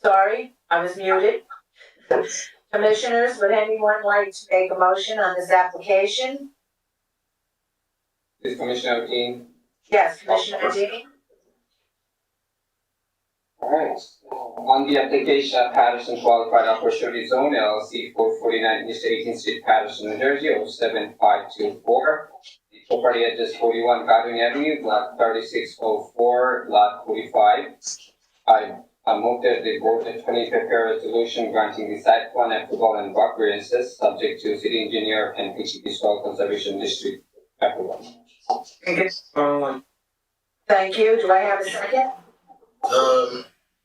Sorry, I was muted. Commissioners, would anyone like to make a motion on this application? This Commissioner Dean. Yes, Commissioner Dean? Alright, on the application of Paterson Qualified Opportunity Zone LLC 449 East 18th Street, Paterson, New Jersey 07524. The property address 41 Godwin Avenue, block 3604, lot 45. I move that the board of 20 prepare a resolution granting the site plan approval and variances subject to city engineer and PCB Soil Conservation District approval. Thank you. Do I have a second?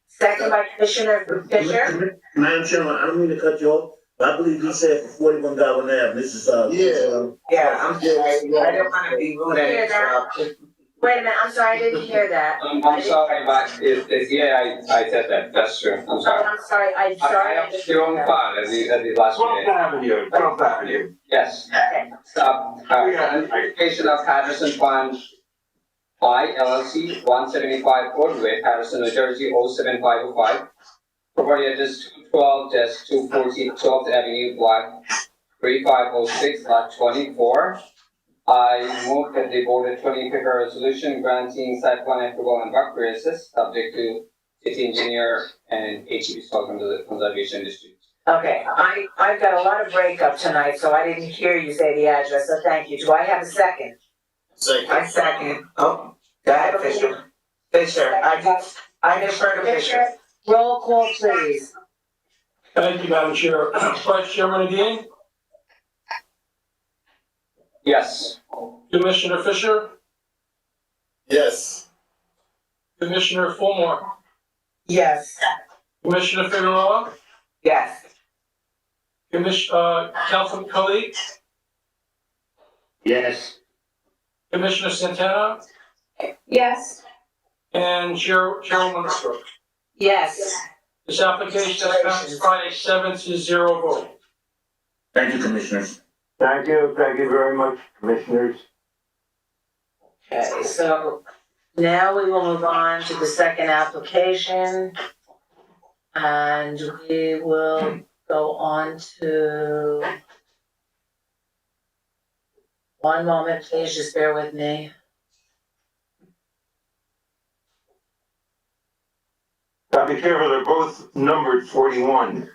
Second by Commissioner Fisher. Madam Chairman, I don't mean to cut you off, but I believe he said 41 Godwin Ave. This is, Yeah, I'm just, I don't wanna be rude and interrupt. Wait a minute, I'm sorry, I didn't hear that. I'm sorry, but yeah, I said that, that's true, I'm Oh, sorry. I'm sorry, I'm sorry. I have your own file at the last 12th minute. Avenue, 12th Avenue. Yes. Okay. Application of Paterson Fund I LLC, 175 Broadway, Paterson, New Jersey, 07505. Property address 212-240 12th Avenue, block 3506, lot 24. I move that the board of 20 prepare a resolution granting site plan approval and variances subject to city engineer and HEB Soil Conservation District. Okay, I've got a lot of breakup tonight, so I didn't hear you say the address, so thank you. Do I have a second? Second. I second. Oh, go ahead, Fisher. Fisher, I defer to Fisher. Roll call, please. Thank you, Madam Chair. Vice Chairman Dean, Yes. Commissioner Fisher, Yes. Commissioner Fulmore, Yes. Commissioner Figueroa, Yes. Councilman Khalid, Yes. Commissioner Santana, Yes. and Chairwoman Brooke. Yes. This application has passed Friday 7-0 vote. thank you, Commissioners. Thank you very much, Commissioners. Okay, so now we will move on to the second application. And we will go on to, one moment, please, just bear with me. Be careful, they're both numbered 41.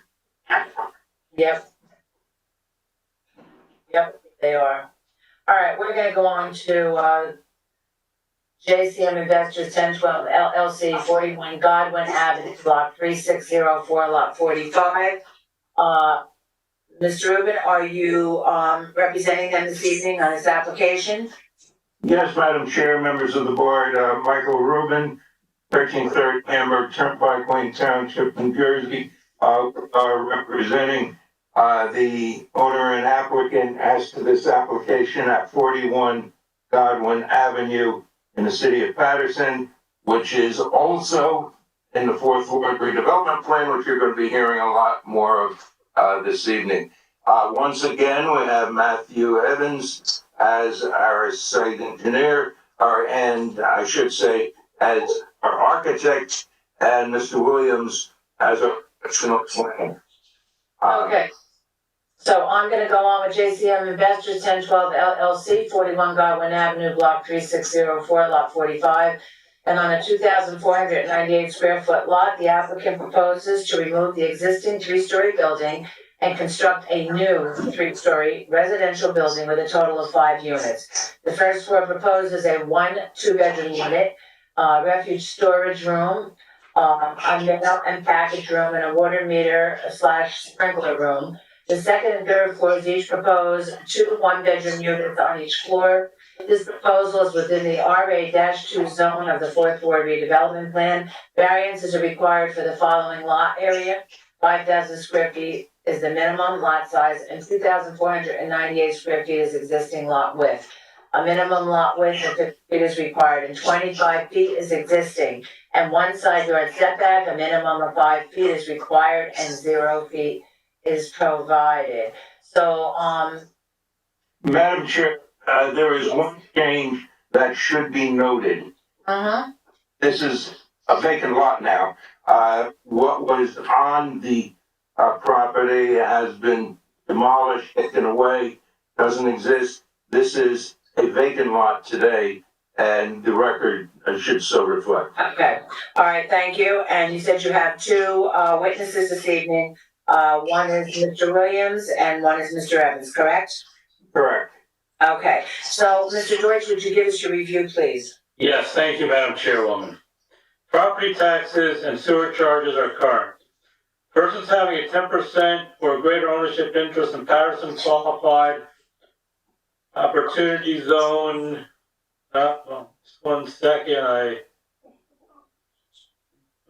Yep. Yep, they are. All right, we're gonna go on to, JCM Investors 1012 LLC, 41 Godwin Avenue, block 3604, lot 45. Mr. Rubin, are you, representing them this evening on this application? Yes, Madam Chair, members of the board, Michael Rubin, 1330 Hamburg Turnpike, Wayne Township, New Jersey, are representing the owner and applicant as to this application at 41 Godwin Avenue in the city of Paterson, which is also in the fourth ward redevelopment plan, which you're going to be hearing a lot more of this evening. Once again, we have Matthew Evans as our site engineer, and I should say as our architect, and Mr. Williams as our professional planner. Okay. So I'm gonna go on with JCM Investors 1012 LLC, 41 Godwin Avenue, block 3604, lot 45. And on a 2,498 square foot lot, the applicant proposes to remove the existing 3-story building and construct a new 3-story residential building with a total of 5 units. The first floor proposes a 1 2-bedroom unit, refuge storage room, a mail and package room, and a water meter / sprinkler room. The second and third floors each propose 2 1-bedroom units on each floor. This proposal is within the RA-2 zone of the Fourth Ward redevelopment plan. Variances are required for the following lot area. 5,000 square feet is the minimum lot size, and 2,498 square feet is existing lot width. A minimum lot width of 50 feet is required, and 25 feet is existing. And one side yard setback, a minimum of 5 feet is required, and 0 feet is provided. So, Madam Chair, there is one change that should be noted. This is a vacant lot now. What was on the property has been demolished, taken away, doesn't exist. This is a vacant lot today, and the record should so reflect. okay, all right, thank you. And you said you have two witnesses this evening. One is Mr. Williams and one is Mr. Evans, correct? Correct. Okay, so Mr. Deutsch, would you give us your review, please? Yes, thank you, Madam Chairwoman. Property taxes and sewer charges are current. Persons having a 10% or greater ownership interest in Paterson qualified opportunity zone. Just 1 second, I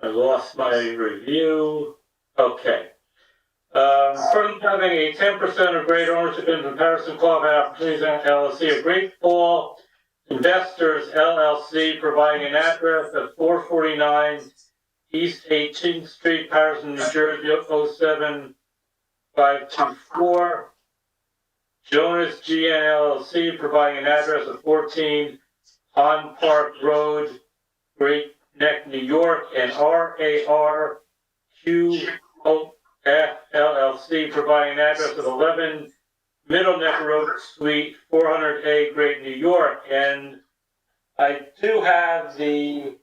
lost my review. Okay. Persons having a 10% or greater ownership in Paterson qualified opportunity zone LLC, a Great Fall Investors LLC, providing an address of 449 East 18th Street, Paterson, New Jersey, 07524. Jonas GN LLC, providing an address of 14 On Park Road, Great Neck, New York, and RARQF LLC, providing an address of 11 Middle Neck Road, Suite 400A, Great New York. And I do have the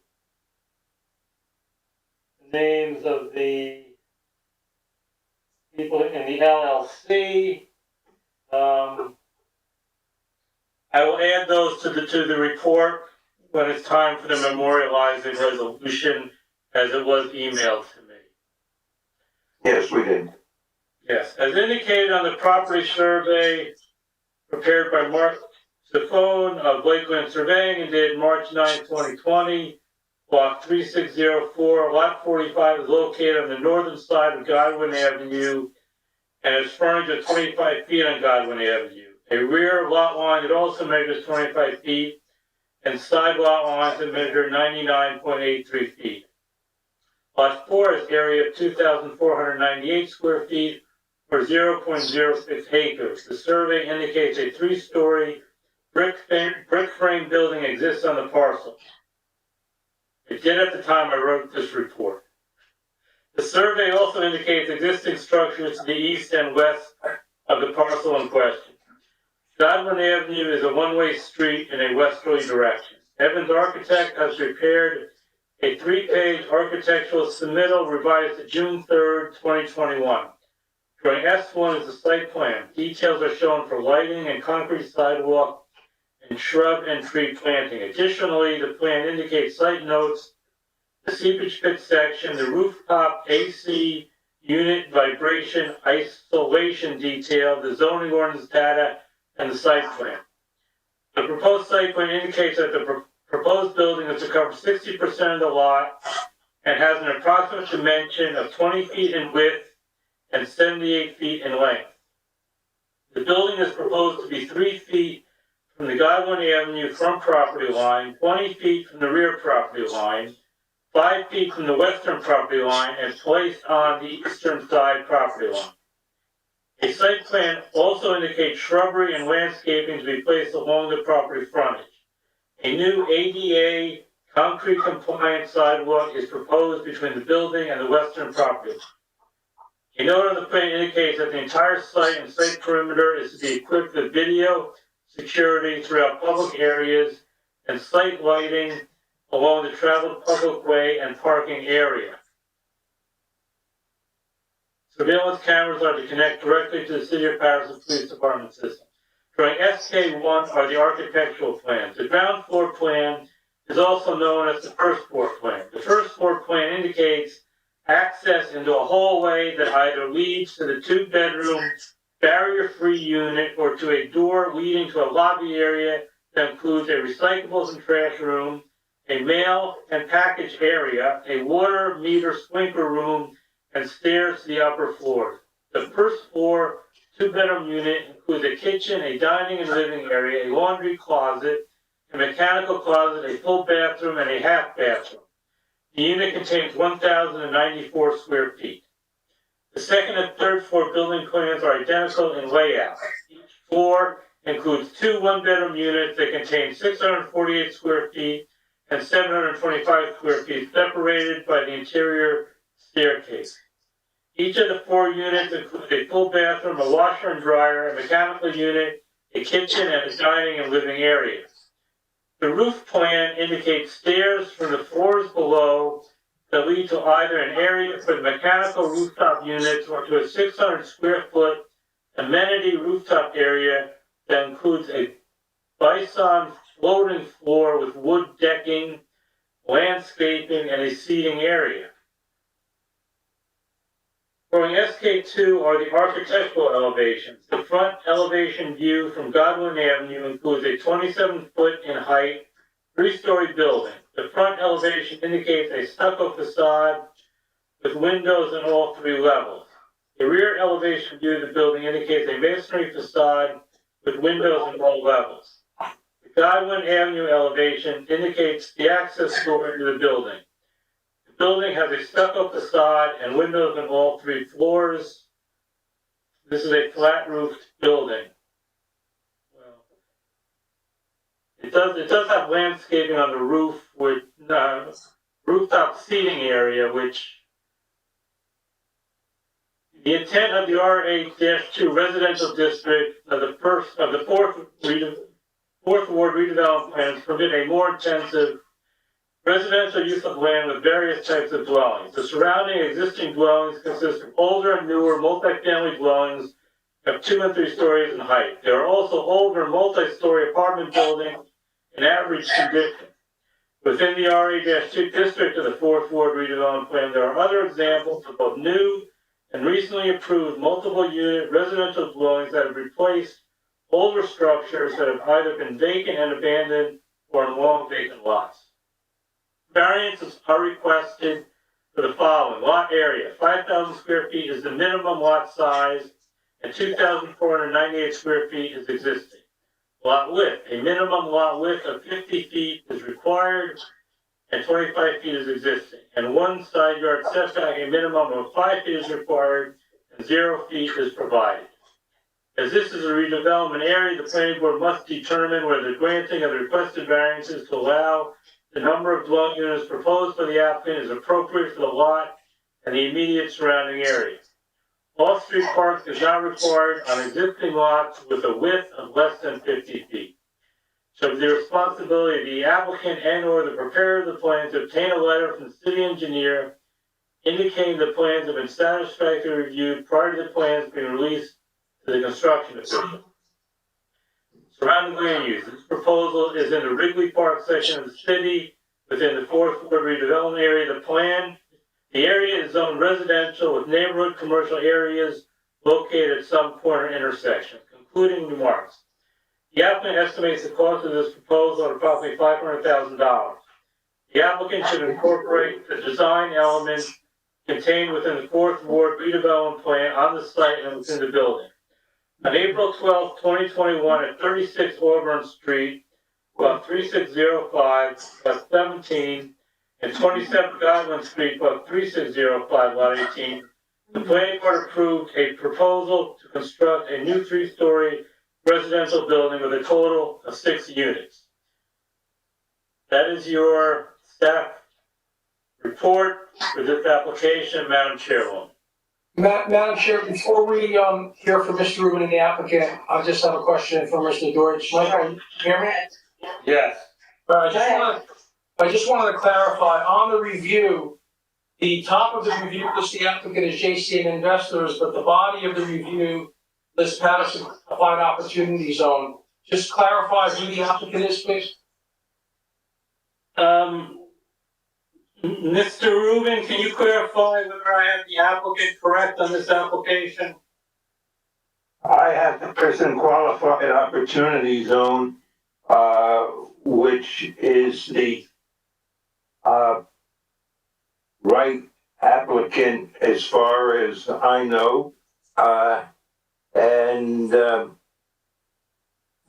names of the people in the LLC. I will add those to the report when it's time for the memorializing resolution, as it was emailed to me. Yes, we did. Yes, as indicated on the property survey prepared by Mark Sifone of Lakeland Surveying and dated March 9, 2020, Block 3604, Lot 45 is located on the northern side of Godwin Avenue and is frontage of 25 feet on Godwin Avenue. A rear lot line that also measures 25 feet and side lot lines that measure 99.83 feet. Lot 4 is area of 2,498 square feet or 0.06 acres. The survey indicates a 3-story brick frame building exists on the parcel. It did at the time I wrote this report. The survey also indicates existing structures to the east and west of the parcel in question. Godwin Avenue is a one-way street in a westerly direction. Evans Architect has prepared a 3-page architectural submittal revised to June 3rd, 2021. Drawing S1 is the site plan. Details are shown for lighting and concrete sidewalk and shrub and tree planting. Additionally, the plan indicates site notes, the seepage pit section, the rooftop AC unit vibration isolation detail, the zoning ordinance data, and the site plan. The proposed site plan indicates that the proposed building is to cover 60% of the lot and has an approximate dimension of 20 feet in width and 78 feet in length. The building is proposed to be 3 feet from the Godwin Avenue front property line, 20 feet from the rear property line, 5 feet from the western property line, and placed on the eastern side property line. A site plan also indicates shrubbery and landscaping to be placed along the property frontage. A new ADA concrete compliant sidewalk is proposed between the building and the western property line. A note on the plan indicates that the entire site and site perimeter is to be equipped with video security throughout public areas and site lighting along the traveled public way and parking area. Surveillance cameras are to connect directly to the City of Paterson Police Department system. Drawing SK1 are the architectural plans. The ground floor plan is also known as the first floor plan. The first floor plan indicates access into a hallway that either leads to the 2-bedroom barrier-free unit or to a door leading to a lobby area that includes a recyclables and trash room, a mail and package area, a water meter sprinkler room, and stairs to the upper floor. The first floor 2-bedroom unit includes a kitchen, a dining and living area, a laundry closet, a mechanical closet, a full bathroom, and a half bathroom. The unit contains 1,094 square feet. The second and third floor building plans are identical in layout. Each floor includes 2 1-bedroom units that contain 648 square feet and 725 square feet, separated by the interior staircase. Each of the 4 units includes a full bathroom, a washer and dryer, a mechanical unit, a kitchen, and a dining and living area. The roof plan indicates stairs from the floors below that lead to either an area for the mechanical rooftop units or to a 600 square foot amenity rooftop area that includes a bison floating floor with wood decking, landscaping, and a seating area. Drawing SK2 are the architectural elevations. The front elevation view from Godwin Avenue includes a 27-foot in height, 3-story building. The front elevation indicates a stucco facade with windows in all 3 levels. The rear elevation view of the building indicates a masonry facade with windows in all levels. The Godwin Avenue elevation indicates the access door into the building. The building has a stucco facade and windows on all 3 floors. This is a flat-roofed building. Well, it does have landscaping on the roof with rooftop seating area, which the intent of the R8-2 residential district of the fourth ward redevelopment plans permit a more intensive residential use of land with various types of dwellings. The surrounding existing dwellings consist of older and newer multifamily dwellings of 2 and 3 stories in height. There are also older multi-story apartment buildings in average condition. Within the RA-2 district of the 4th Ward redevelopment plan, there are other examples of both new and recently approved multiple unit residential dwellings that have replaced older structures that have either been vacant and abandoned or in long vacant lots. Variances are requested for the following. Lot area, 5,000 square feet is the minimum lot size, and 2,498 square feet is existing. Lot width, a minimum lot width of 50 feet is required, and 25 feet is existing. And 1 side yard setback, a minimum of 5 feet is required, and 0 feet is provided. As this is a redevelopment area, the planning board must determine whether the granting of the requested variances to allow the number of dwelling units proposed by the applicant is appropriate for the lot and the immediate surrounding area. Off-street parking is not required on existing lots with a width of less than 50 feet. So the responsibility of the applicant and or the preparer of the plan to obtain a letter from the city engineer indicating the plans have been satisfactorily reviewed prior to the plans being released to the construction official. Surrounding land use. This proposal is in the Wrigley Park section of the city within the 4th Ward redevelopment area. The area is zoned residential with neighborhood commercial areas located at some corner intersections. Concluding remarks. The applicant estimates the cost of this proposal at approximately $500,000. The applicant should incorporate the design elements contained within the 4th Ward redevelopment plan on the site and within the building. On April 12, 2021, at 36 Auburn Street, Block 3605, Lot 17, and 27 Godwin Street, Block 3605, Lot 18, the planning board approved a proposal to construct a new 3-story residential building with a total of 6 units. That is your staff report for this application, Madam Chairwoman. Madam Chair, before we hear from Mr. Rubin and the applicant, I just have a question for Mr. Deutsch. Michael, can you hear me? Yes. I just wanted to clarify, on the review, the top of the review lists the applicant as JCM Investors, but the body of the review lists Paterson Applied Opportunity Zone. Just clarify who the applicant is, please. Mr. Rubin, can you clarify whether I have the applicant correct on this application? I have the person qualified opportunity zone. which is the, right applicant as far as I know. And,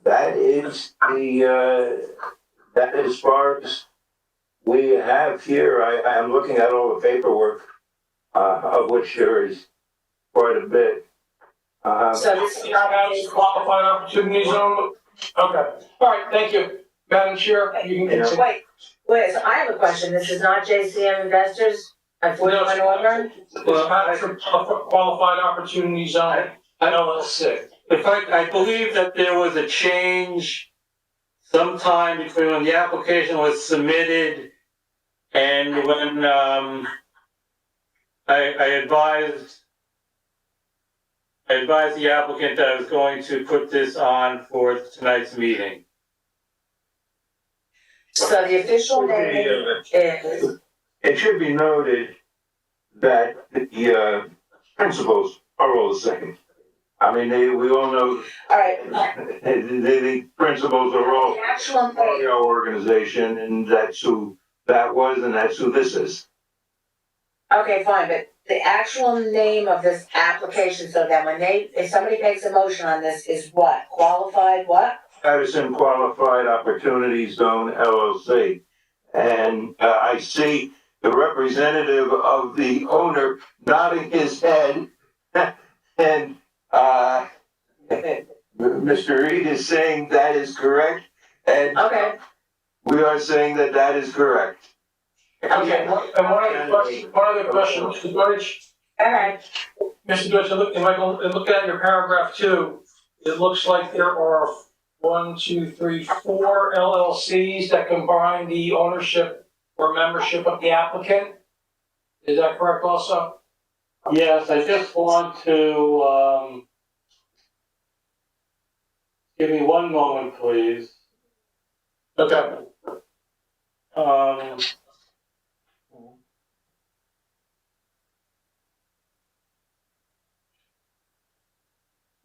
that is that as far as we have here, I am looking at all the paperwork, of which there is quite a bit. So this is not House qualified opportunity zone, okay, all right, thank you. Madam Chair, you can continue. Wait, so I have a question, this is not JCM Investors at 41 Auburn? It's Paterson qualified opportunity zone, LLC. In fact, I believe that there was a change sometime between when the application was submitted and when, I advised the applicant that I was going to put this on for tonight's meeting. So the official name is, It should be noted that the principles are all the same. I mean, we all know alright, the principles are all the actual part of name, our organization, and that's who that was, and that's who this is. okay, fine, but the actual name of this application, so that when if somebody makes a motion on this, is what? Qualified what? Paterson Qualified Opportunity Zone LLC. And I see the representative of the owner nodding his head. And Mr. Reed is saying that is correct. And Okay, we are saying that that is correct. Okay, and one other question, Mr. Deutsch. alright, Mr. Deutsch, looking at your paragraph 2, it looks like there are 4 LLCs that combine the ownership or membership of the applicant. Is that correct also? Yes, I just want to, give me one moment, please. Okay.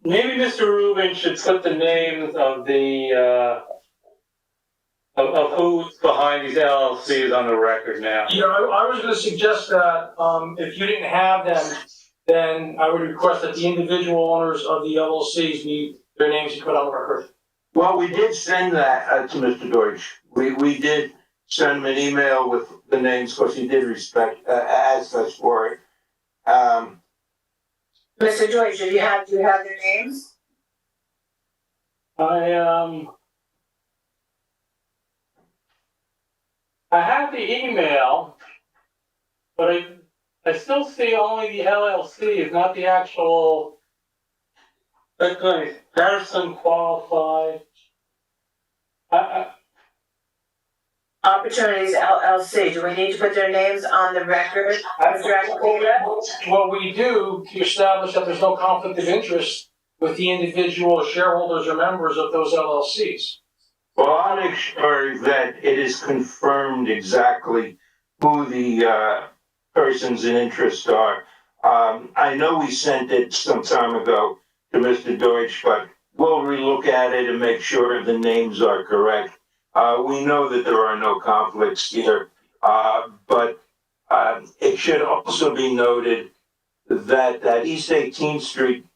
Maybe Mr. Rubin should put the names of the, of who's behind these LLCs on the record now. Yeah, I was gonna suggest that, if you didn't have them, then I would request that the individual owners of the LLCs need their names put on the record. Well, we did send that to Mr. Deutsch. We did send him an email with the names, because he did ask us for it. Mr. George, do you have their names? I have the email, but I still see only the LLCs, not the actual, okay, Paterson Qualified. Opportunities LLC, do we need to put their names on the record, Mr. Akapela? What we do to establish that there's no conflict of interest with the individual shareholders or members of those LLCs. Well, I'll make sure that it is confirmed exactly who the persons in interest are. I know we sent it some time ago to Mr. Deutsch, but we'll relook at it and make sure the names are correct. We know that there are no conflicts here, but it should also be noted that that East 18th Street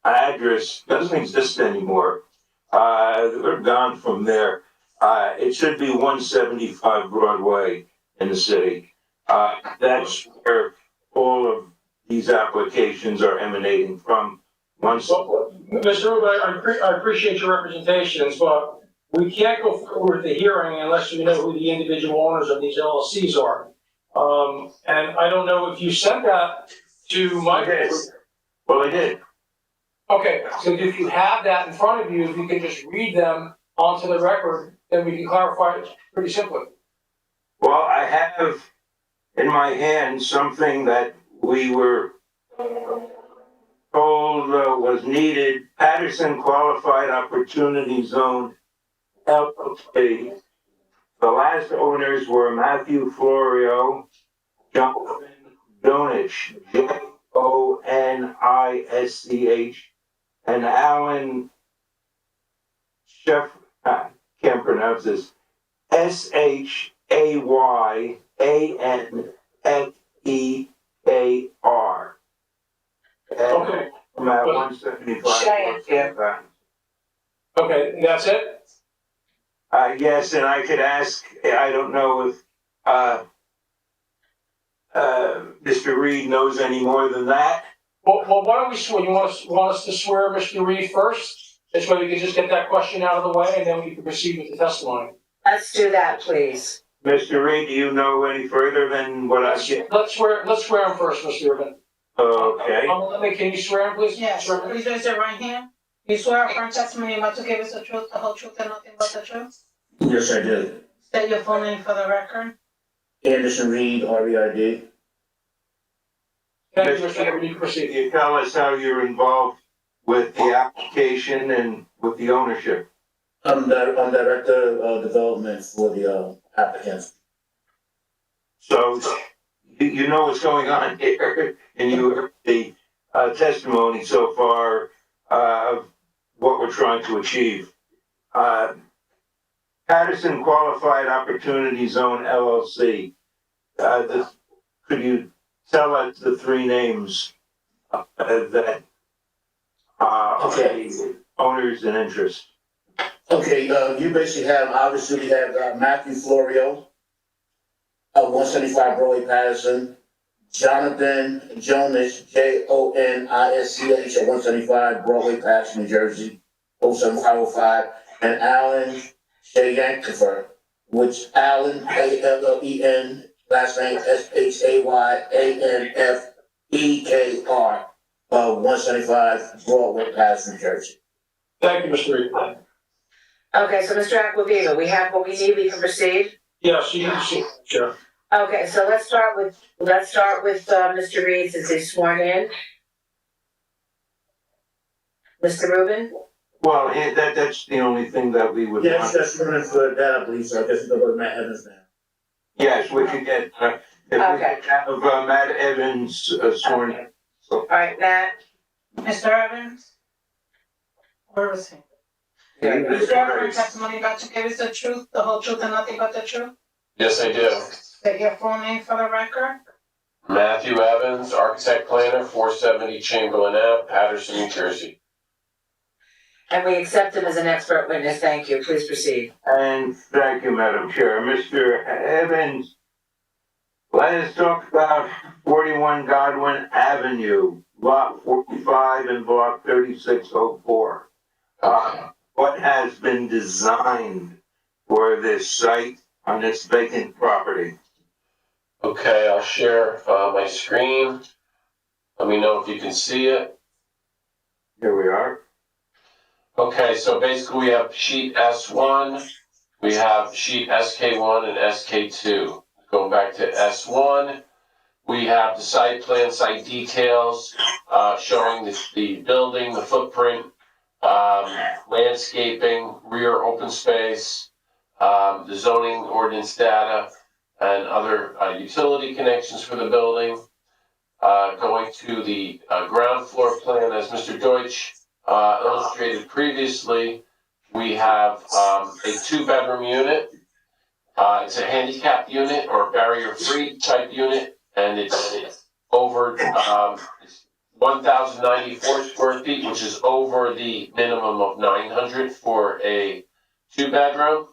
address doesn't exist anymore. We're gone from there. It should be 175 Broadway in the city. That's where all of these applications are emanating from. Mr. Rubin, I appreciate your representations, but we can't go forward with the hearing unless we know who the individual owners of these LLCs are. And I don't know if you sent that to Michael. Well, I did. Okay, so if you have that in front of you, if you can just read them onto the record, then we can clarify it pretty simply. Well, I have in my hand something that we were told was needed. Paterson Qualified Opportunity Zone LLC. The last owners were Matthew Florio, Jonathan Donich, Jonisch, and Alan can't pronounce this, Shayyanfekar. Okay. From at 175. Cheyenne, yeah. Okay, that's it? Yes, and I could ask, I don't know if, Mr. Reed knows any more than that. Well, why don't we swear, you want us to swear Mr. Reed first? This way we can just get that question out of the way and then we can proceed with the testimony. Let's do that, please. Mr. Reed, do you know any further than what I get? Let's swear him first, Mr. Urban. Okay. Can you swear him, please? Yes, Swear him. please raise your right hand. You swear affirm testimony you're about to give us the truth, the whole truth, and nothing but the truth? Yes, I do. State your full name for the record. Anderson Reed, REID. Thank you, Mr. Urban, you can proceed. Can you tell us how you're involved with the application and with the ownership? I'm Director of Development for the applicants. So you know what's going on here, and you heard the testimony so far of what we're trying to achieve. Paterson Qualified Opportunity Zone LLC. Could you tell us the three names that are the owners and interest? Okay, you basically have, obviously, we have Matthew Florio of 175 Broadway, Paterson, Jonathan Jonas, Jonisch of 175 Broadway, Paterson, New Jersey, 07505, and Alan Shayyanfekar, which Alan, A-L-L-E-N, last name Shayyanfekar, 175 Broadway, Paterson, New Jersey. Thank you, Mr. Reed. Okay, so Mr. Aquaviva, we have what we need, we can proceed? Yes, you can proceed, Chair. Okay, so let's start with Mr. Reed since he's sworn in. Mr. Rubin? Well, that's the only thing that we would Yes, want. that's running for that, I believe, so I guess we'll go to Matt Evans now. Yes, we could get, if we Okay. could have Matt Evans sworn in. So, All right, Matt? Mr. Evans? Where is he? You swear affirm testimony you're about to give us the truth, the whole truth, and nothing but the truth? Yes, I do. State your full name for the record. Matthew Evans, architect planner, 470 Chamberlain Ave, Paterson, New Jersey. And we accept him as an expert witness, thank you, please proceed. and thank you, Madam Chair. Mr. Evans, let us talk about 41 Godwin Avenue, lot 45 and block 3604. What has been designed for this site on this vacant property? Okay, I'll share my screen. Let me know if you can see it. Here we are. Okay, so basically we have sheet S1, we have sheet SK1 and SK2. Going back to S1, we have the site plan, site details, showing the building, the footprint, landscaping, rear open space, the zoning ordinance data, and other utility connections for the building. Going to the ground floor plan, as Mr. Deutsch illustrated previously, we have a 2-bedroom unit. It's a handicap unit or barrier-free type unit, and it's over 1,094 square feet, which is over the minimum of 900 for a 2-bedroom.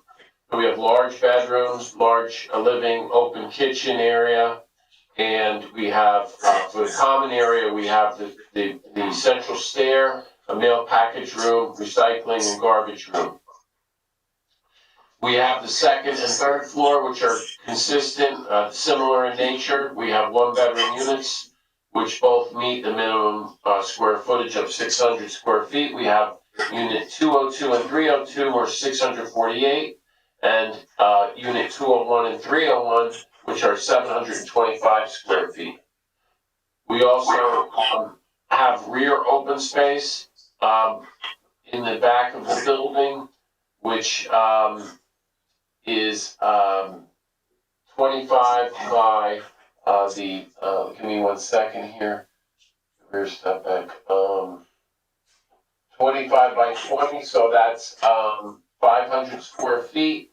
So we have large bedrooms, large living, open kitchen area, and we have for the common area we have the central stair, a mail package room, recycling, and garbage room. We have the second and third floor, which are consistent, similar in nature. We have 1-bedroom units, which both meet the minimum square footage of 600 square feet. We have unit 202 and 302 are 648, and unit 201 and 301, which are 725 square feet. We also have rear open space in the back of the building, which is 25 by give me 1 second here. Rear step back. 25 by 20, so that's 500 square feet.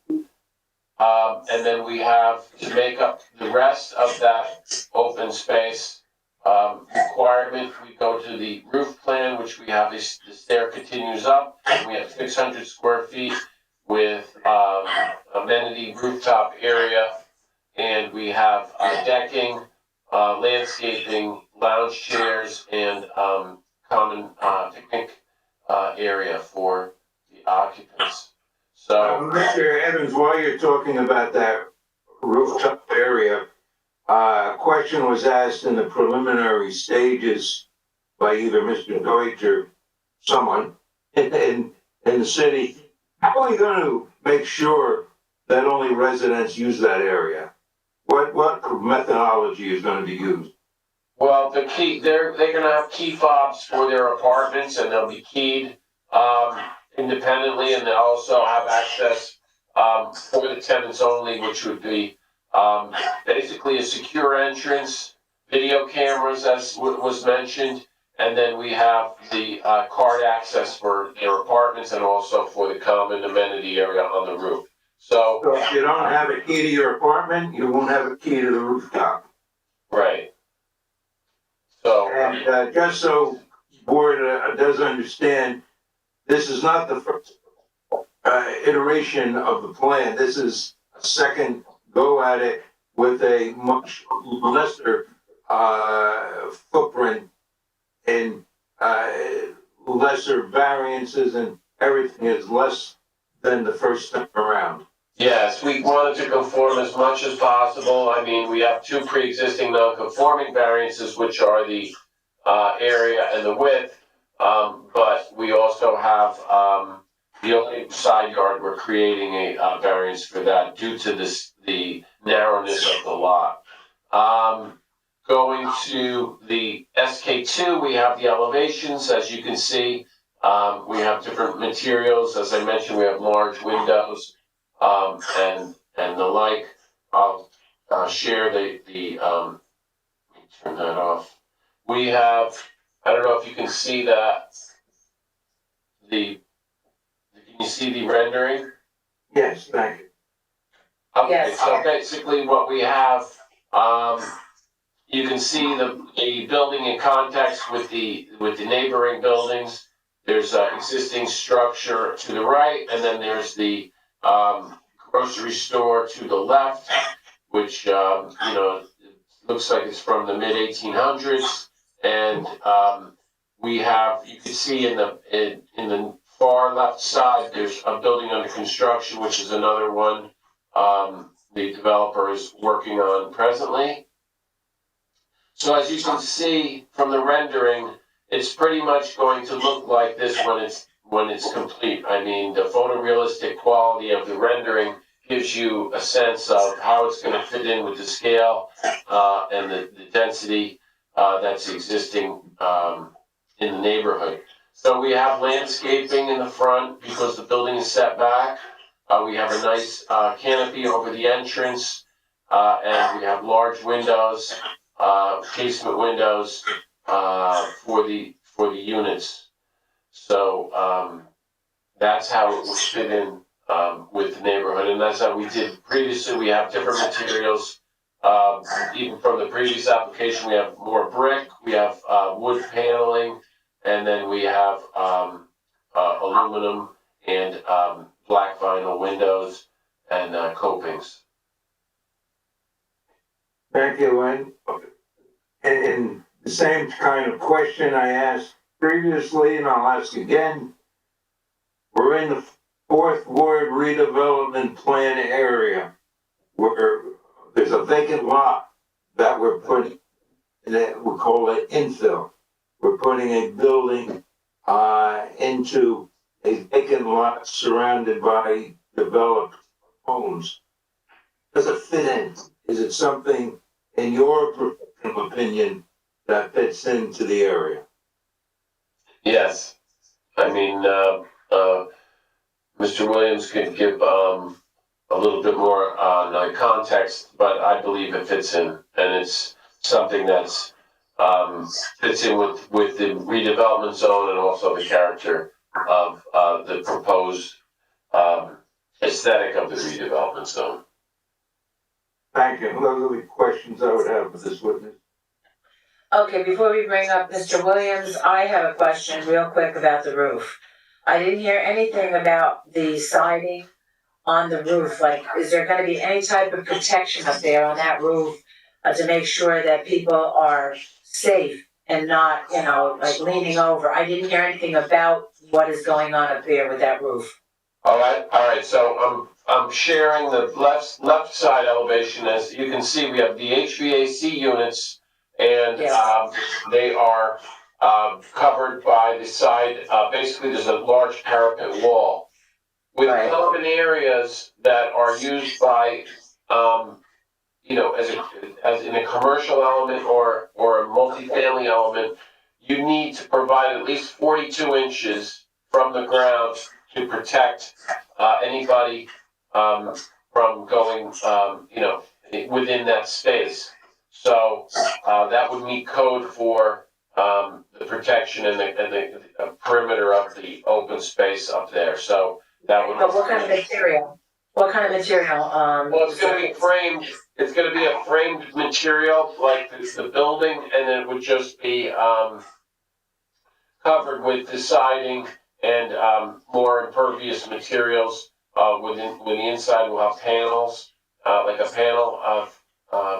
And then we have, to make up the rest of that open space requirement, we go to the roof plan, which we have the stair continues up, and we have 600 square feet with amenity rooftop area, and we have decking, landscaping, lounge chairs, and common picnic area for the occupants. So, Mr. Evans, while you're talking about that rooftop area, a question was asked in the preliminary stages by either Mr. Deutsch or someone in the city. How are we going to make sure that only residents use that area? What methodology is going to be used? well, the key, they're gonna have key fobs for their apartments, and they'll be keyed independently, and they'll also have access for the tenants only, which would be basically a secure entrance, video cameras, as was mentioned, and then we have the card access for their apartments and also for the common amenity area on the roof. So, So if you don't have a key to your apartment, you won't have a key to the rooftop. right. So, And just so the board does understand, this is not the first iteration of the plan. This is a second go at it with a much lesser footprint and lesser variances, and everything is less than the first time around. yes, we wanted to conform as much as possible. I mean, we have two pre-existing non-conforming variances, which are the area and the width. But we also have the only side yard, we're creating a variance for that due to the narrowness of the lot. Going to the SK2, we have the elevations, as you can see. We have different materials. As I mentioned, we have large windows. And the like. I'll share the let me turn that off. We have, I don't know if you can see that, can you see the rendering? Yes, thank you. Okay, Yes. so basically what we have, you can see the building in context with the neighboring buildings. There's an existing structure to the right, and then there's the grocery store to the left, which looks like it's from the mid 1800s. And we have, you can see in the far left side, there's a building under construction, which is another one the developer is working on presently. So as you can see from the rendering, it's pretty much going to look like this when it's complete. I mean, the photorealistic quality of the rendering gives you a sense of how it's going to fit in with the scale and the density that's existing in the neighborhood. So we have landscaping in the front because the building is set back. We have a nice canopy over the entrance, and we have large windows, casement windows for the units. So that's how it will fit in with the neighborhood, and that's how we did previously. We have different materials. Even from the previous application, we have more brick, we have wood paneling, and then we have aluminum and black vinyl windows and copings. Thank you, and the same kind of question I asked previously, and I'll ask again. We're in the fourth ward redevelopment plan area where there's a vacant lot that we're putting, that we call it infill. We're putting a building into a vacant lot surrounded by developed homes. Does it fit in? Is it something, in your professional opinion, that fits into the area? Yes, I mean, Mr. Williams could give a little bit more on context, but I believe it fits in, and it's something that's fits in with the redevelopment zone and also the character of the proposed aesthetic of the redevelopment zone. Thank you. Those are the questions I would have for this witness. Okay, before we bring up Mr. Williams, I have a question real quick about the roof. I didn't hear anything about the siding on the roof, like, is there gonna be any type of protection up there on that roof to make sure that people are safe and not, you know, like leaning over? I didn't hear anything about what is going on up there with that roof. All right, so I'm sharing the left side elevation. As you can see, we have the HVAC units, and Yes. they are covered by the side, basically there's a large parapet wall. With Right. common areas that are used by, you know, as in a commercial element or a multifamily element, you need to provide at least 42 inches from the ground to protect anybody from going, you know, within that space. So that would meet code for the protection and the perimeter of the open space up there. So that would. But what kind of material? What kind of material, Well, it's gonna be framed, it's gonna be a framed material, like the building, and then it would just be, covered with the siding and, more impervious materials. When the inside will have panels, like a panel of,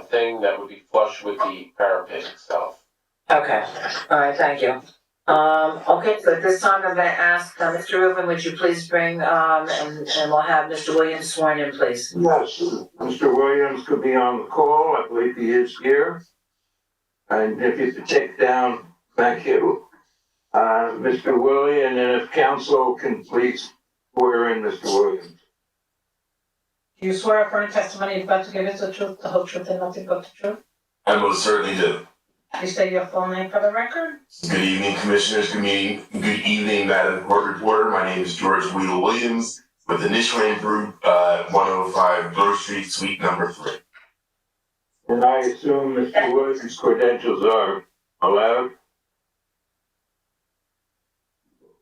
thing that would be flush with the parapet itself. Okay, all right, thank you. Okay, so at this time I'm gonna ask, Mr. Rubin, would you please bring, and we'll have Mr. Williams sworn in, please. Yes, Mr. Williams could be on the call. I believe he is here. And if you could take down, thank you. Mr. Williams, and if council can please swear in Mr. Williams. Do you swear affirming testimony you're about to give is the truth, the whole truth, and nothing but the truth? I most certainly do. Please state your full name for the record. Good evening, Commissioners. Good evening, Madam Court Reporter. My name is George Weedle Williams with the Nishran Group, 105 Grove Street, Suite number 3. And I assume Mr. Williams' credentials are allowed?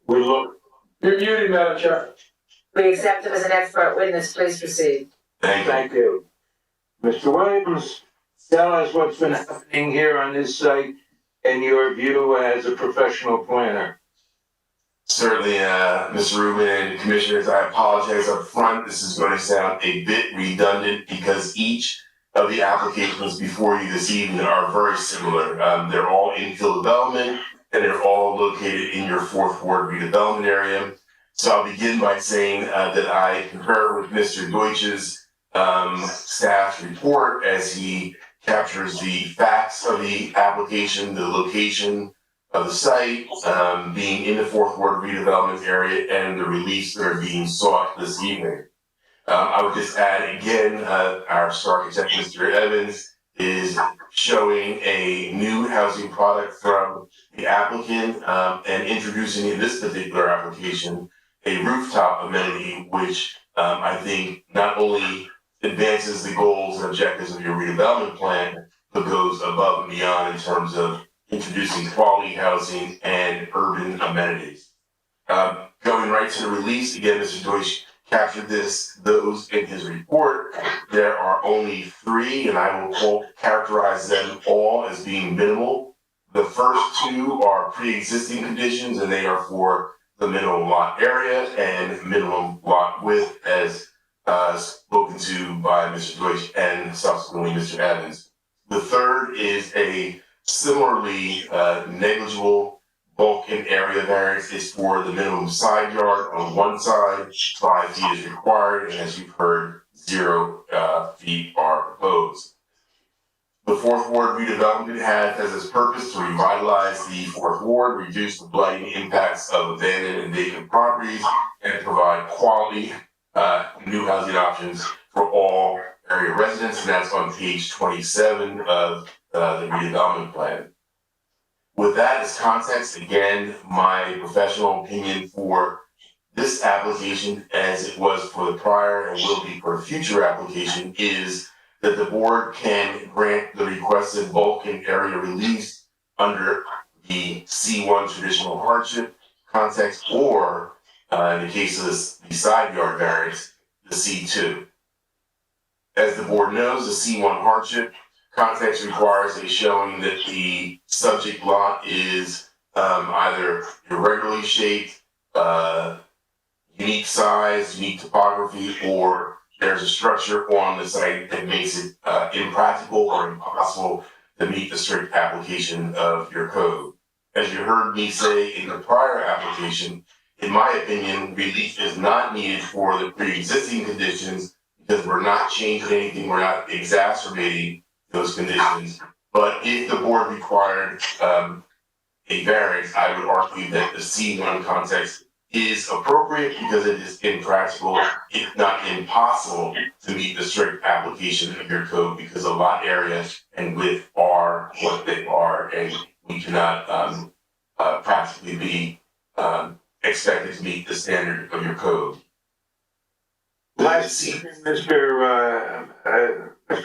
We look. You're muted, Madam Chair. We accept him as an expert witness, please proceed. Thank you. Mr. Williams, tell us what's been happening here on this site and your view as a professional planner. Certainly, Mr. Rubin and Commissioners, I apologize up front. This is going to sound a bit redundant because each of the applications before you this evening are very similar. They're all infill development and they're all located in your 4th Ward redevelopment area. So I'll begin by saying that I concur with Mr. Deutsch's staff report as he captures the facts of the application, the location of the site, being in the 4th Ward redevelopment area, and the reliefs that are being sought this evening. I would just add again, our star architect, Mr. Evans, is showing a new housing product from the applicant and introducing in this particular application a rooftop amenity, which I think not only advances the goals and objectives of your redevelopment plan, but goes above and beyond in terms of introducing quality housing and urban amenities. Going right to the release, again, Mr. Deutsch captured those in his report. There are only 3, and I will characterize them all as being minimal. The first 2 are pre-existing conditions, and they are for the minimum lot area and minimum lot width, as spoken to by Mr. Deutsch and subsequently Mr. Evans. The third is a similarly negligible bulk and area variance. Is for the minimum side yard on one side, 5 feet is required, and as you've heard, 0 feet are proposed. The 4th Ward redevelopment has as its purpose to revitalize the 4th Ward, reduce the blighting impacts of abandoned and vacant properties, and provide quality new housing options for all area residents, and that's on page 27 of the redevelopment plan. With that as context, again, my professional opinion for this application, as it was for the prior and will be for a future application, is that the board can grant the requested bulk and area release under the C1 traditional hardship context, or in the case of the side yard variance, the C2. As the board knows, the C1 hardship context requires a showing that the subject lot is either irregularly shaped, unique size, unique topography, or there's a structure on the site that makes it impractical or impossible to meet the strict application of your code. As you heard me say in the prior application, in my opinion, relief is not needed for the pre-existing conditions because we're not changing anything, we're not exacerbating those conditions. But if the board required a variance, I would argue that the C1 context is appropriate because it is impractical, if not impossible, to meet the strict application of your code because the lot area and width are what they are, and we cannot practically be expected to meet the standard of your code. Last, Mr.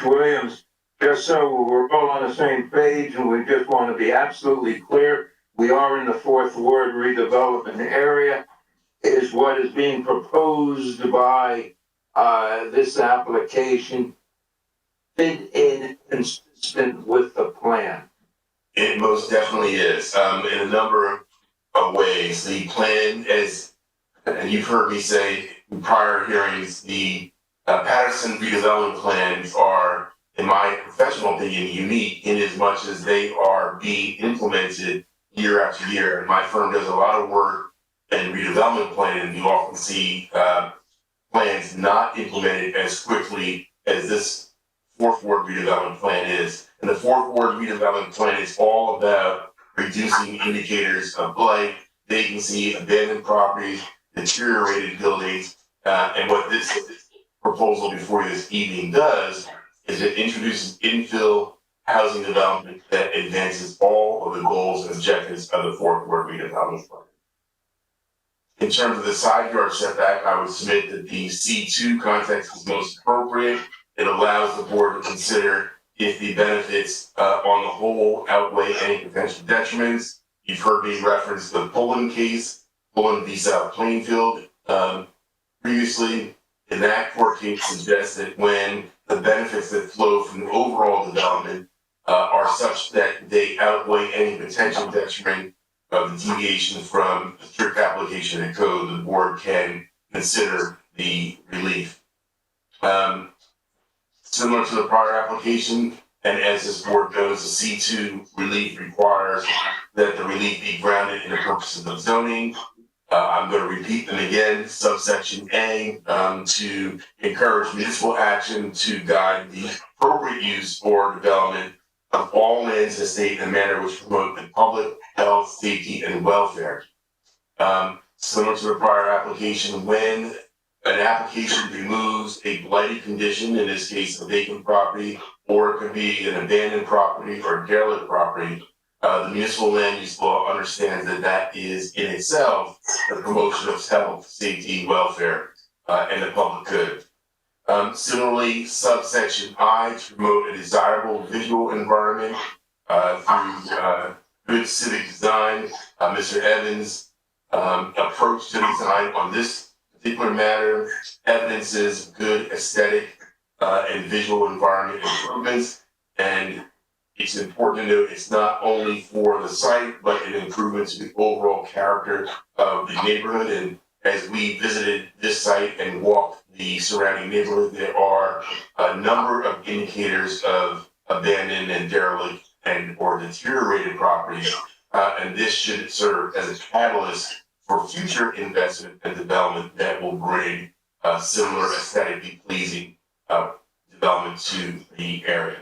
Williams, just so we're all on the same page and we just want to be absolutely clear, we are in the fourth ward redevelopment area. Is what is being proposed by this application fit in consistent with the plan? It most definitely is, in a number of ways. The plan is, and you've heard me say in prior hearings, the Paterson redevelopment plans are, in my professional opinion, unique in as much as they are being implemented year after year. And my firm does a lot of work in redevelopment planning. You often see plans not implemented as quickly as this fourth ward redevelopment plan is. And the fourth ward redevelopment plan is all about reducing indicators of blight, vacancy, abandoned properties, deteriorated buildings. And what this proposal before you this evening does is it introduces infill housing development that advances all of the goals and objectives of the fourth ward redevelopment plan. In terms of the side yard setback, I would submit that the C2 context is most appropriate. It allows the board to consider if the benefits on the whole outweigh any potential detriments. You've heard me reference the Pullen case, Pullen v. South Plainfield. Previously, in that court case suggests that when the benefits that flow from the overall development are such that they outweigh any potential detriment of the deviation from the strict application of code, the board can consider the relief. Similar to the prior application, and as this board knows, the C2 relief requires that the relief be grounded in the purposes of zoning. I'm going to repeat them again. Subsection A, to encourage municipal action to guide the appropriate use or development of all lands in the state in a manner which promote the public health, safety, and welfare. Similar to the prior application, when an application removes a blighted condition, in this case a vacant property, or it could be an abandoned property or derelict property, the municipal land use law understands that that is in itself the promotion of health, safety, welfare, and the public good. Similarly, subsection I, to promote a desirable visual environment through good civic design. Mr. Evans' approach to design on this particular matter evidences good aesthetic and visual environment improvements. And it's important to note it's not only for the site, but an improvement to the overall character of the neighborhood. And as we visited this site and walked the surrounding neighborhood, there are a number of indicators of abandoned and derelict and or deteriorated properties. And this should serve as a catalyst for future investment and development that will bring similar aesthetically pleasing development to the area.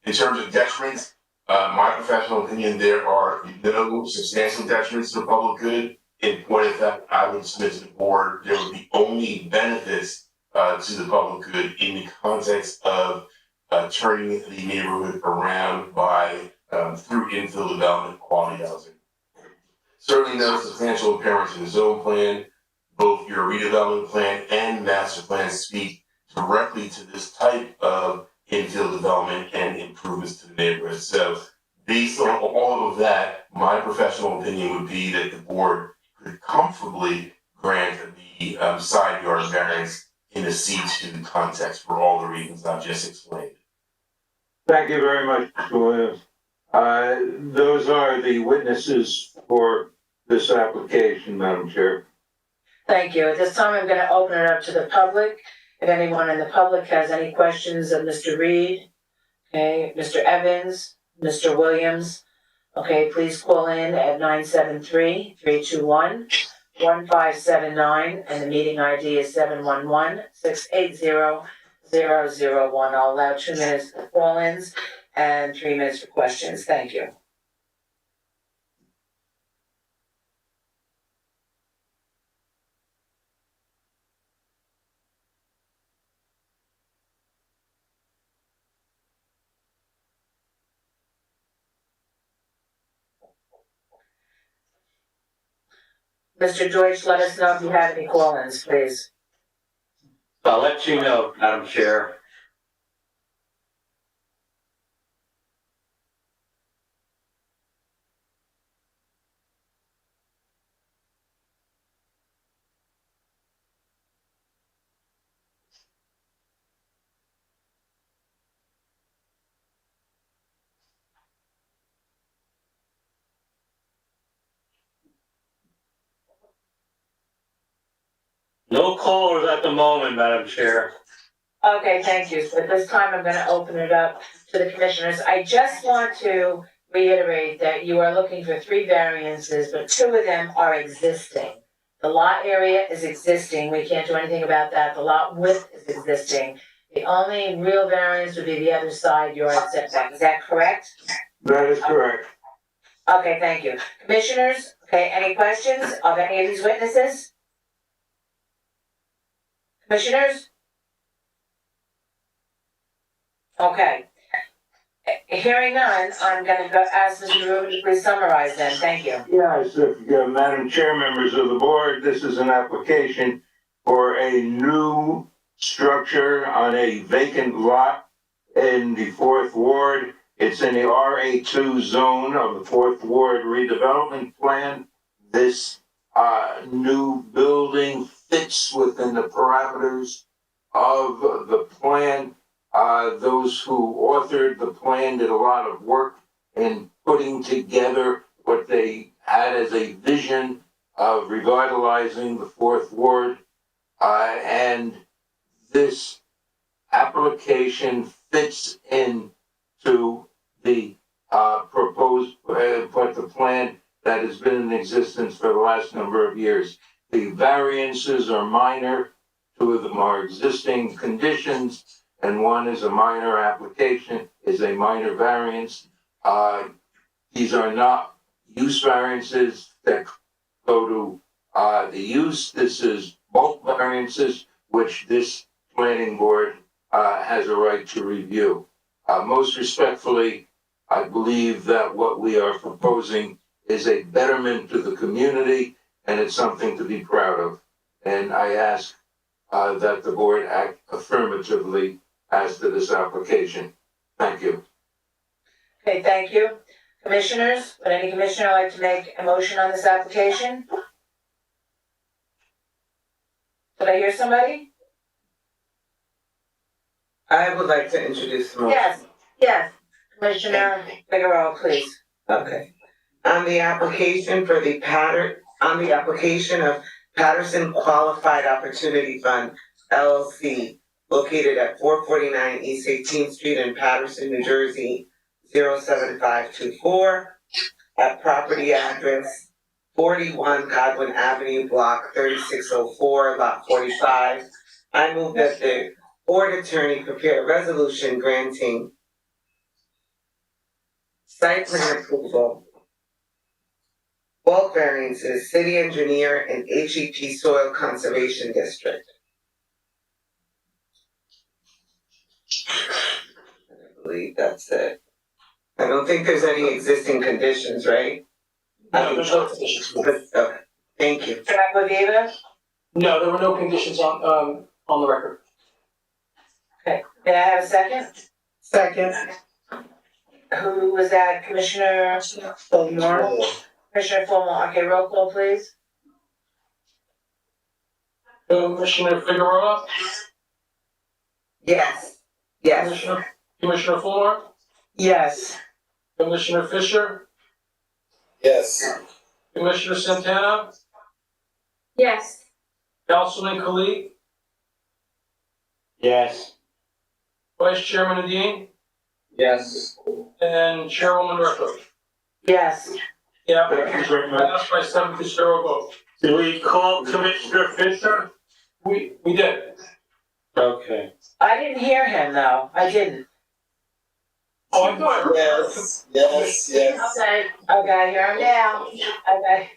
In terms of detriments, my professional opinion, there are no substantial detriments to the public good. In point of fact, I would submit to the board, there would be only benefits to the public good in the context of turning the neighborhood around by through infill development, quality housing. Certainly no substantial impairment to the zone plan. Both your redevelopment plan and master plan speak directly to this type of infill development and improvements to the neighborhood. So based on all of that, my professional opinion would be that the board could comfortably grant the side yard variance in the C2 context for all the reasons I've just explained. Thank you very much, Mr. Williams. Those are the witnesses for this application, Madam Chair. Thank you. At this time, I'm gonna open it up to the public. If anyone in the public has any questions of Mr. Reed, okay, Mr. Evans, Mr. Williams, okay, please call in at 973-321-1579, and the meeting ID is 711-680-001. I'll allow 2 minutes for call-ins and 3 minutes for questions. Thank you. Mr. Deutsch, let us know if you have any call-ins, please. I'll let you know, Madam Chair. No callers at the moment, Madam Chair. Okay, thank you. So at this time, I'm gonna open it up to the commissioners. I just want to reiterate that you are looking for 3 variances, but 2 of them are existing. The lot area is existing, we can't do anything about that. The lot width is existing. The only real variance would be the other side yard setback, is that correct? That is correct. Okay, thank you. Commissioners, okay, any questions of any of these witnesses? Commissioners? Okay. Hearing none, I'm gonna go ask Mr. Rubin to please summarize then, thank you. Yes, Madam Chair, members of the board, this is an application for a new structure on a vacant lot in the 4th Ward. It's in the RA2 zone of the 4th Ward redevelopment plan. This new building fits within the parameters of the plan. Those who authored the plan did a lot of work in putting together what they had as a vision of revitalizing the 4th Ward. And this application fits into the proposed, the plan that has been in existence for the last number of years. The variances are minor, 2 of them are existing conditions, and 1 is a minor application, is a minor variance. These are not use variances that go to the use. This is bulk variances, which this planning board has a right to review. Most respectfully, I believe that what we are proposing is a betterment to the community, and it's something to be proud of. And I ask that the board act affirmatively as to this application. Thank you. Okay, thank you. Commissioners, would any commissioner like to make a motion on this application? Did I hear somebody? I would like to introduce the motion. Yes, Commissioner Figueroa, please. Okay. On the application of Paterson Qualified Opportunity Fund, LLC, located at 449 East 18th Street in Paterson, New Jersey, 07524, at property address 41 Godwin Avenue, block 3604, lot 45. I move that the board attorney prepare a resolution granting site plan approval, bulk variances, city engineer, and HEP Soil Conservation District. I believe that's it. I don't think there's any existing conditions, right? No, there's no conditions. Okay, thank you. Commissioner Aguilera? No, there were no conditions on the record. Okay, may I have a second? Second. Who was that, Commissioner Fulmore? Commissioner Fulmore, okay, roll call please. Commissioner Figueroa? Yes. Yes. Commissioner Fuller? Yes. Commissioner Fisher? Yes. Commissioner Santana? Yes. Councilman Khalid? Yes. Vice Chairman Adine? Yes. And Chairwoman Rucker? Yes. Yeah, Thank you very much. passed by 7-0 vote. Did we call Commissioner Fisher? We did. Okay. I didn't hear him though. I didn't. Oh, I thought I heard. Yes. Okay, I hear him now. Okay.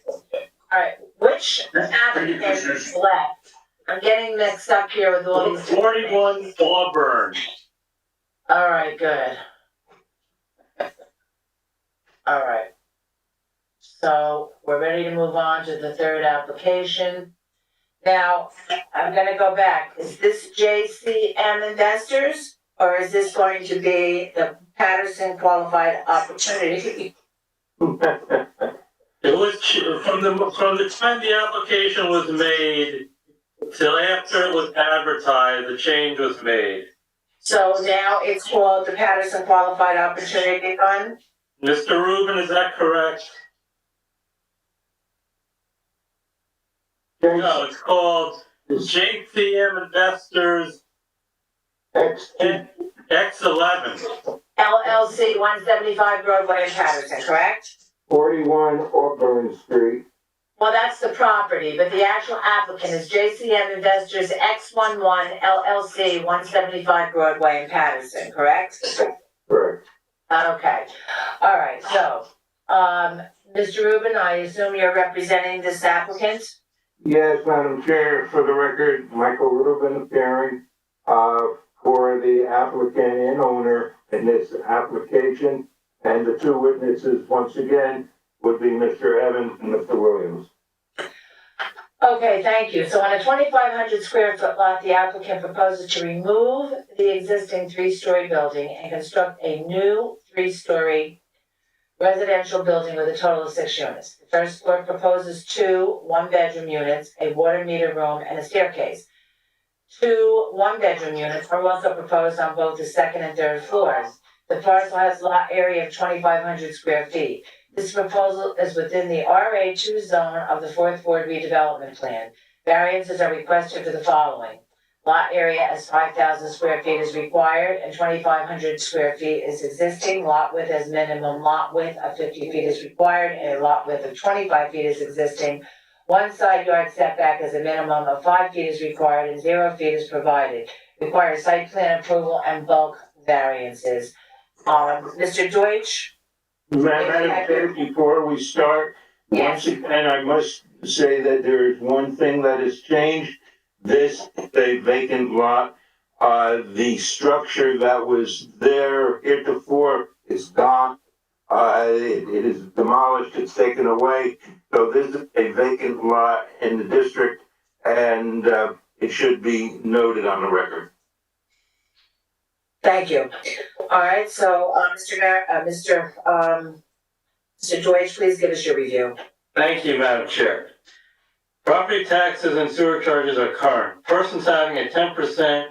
Alright, which applicant is left? I'm getting mixed up here with all these. 41 Auburn. Alright, good. Alright. So, we're ready to move on to the third application. Now, I'm gonna go back. Is this JCM Investors? Or is this going to be the Paterson Qualified Opportunity? It was from the time the application was made till after it was advertised, the change was made. So now it's called the Paterson Qualified Opportunity Fund? Mr. Rubin, is that correct? No, it's called JCM Investors X11. LLC 175 Broadway in Paterson, correct? 41 Auburn Street. Well, that's the property, but the actual applicant is JCM Investors X11 LLC 175 Broadway in Paterson, correct? Correct. Okay, all right, so, Mr. Rubin, I assume you're representing this applicant? Yes, Madam Chair, for the record, Michael Rubin appearing, for the applicant and owner in this application. And the two witnesses, once again, would be Mr. Evans and Mr. Williams. Okay, thank you. So on a 2,500 square foot lot, the applicant proposes to remove the existing 3-story building and construct a new 3-story residential building with a total of 6 units. The first floor proposes 2 one-bedroom units, a water meter room, and a staircase. 2 one-bedroom units are also proposed on both the second and third floors. The parcel has lot area of 2,500 square feet. This proposal is within the RA2 zone of the 4th Ward redevelopment plan. Variances are requested for the following. Lot area as 5,000 square feet is required and 2,500 square feet is existing. Lot width as minimum lot width of 50 feet is required and a lot width of 25 feet is existing. 1 side yard setback as a minimum of 5 feet is required and 0 feet is provided. Requires site plan approval and bulk variances. Mr. Deutsch? Madam Chair, before we start, once again, I must say that there is one thing that has changed. This is a vacant lot. The structure that was there heretofore is gone. It is demolished, it's taken away. So this is a vacant lot in the district, and it should be noted on the record. Thank you. All right, so, Mr. Deutsch, please give us your review. Thank you, Madam Chair. Property taxes and sewer charges are current. Persons having a 10%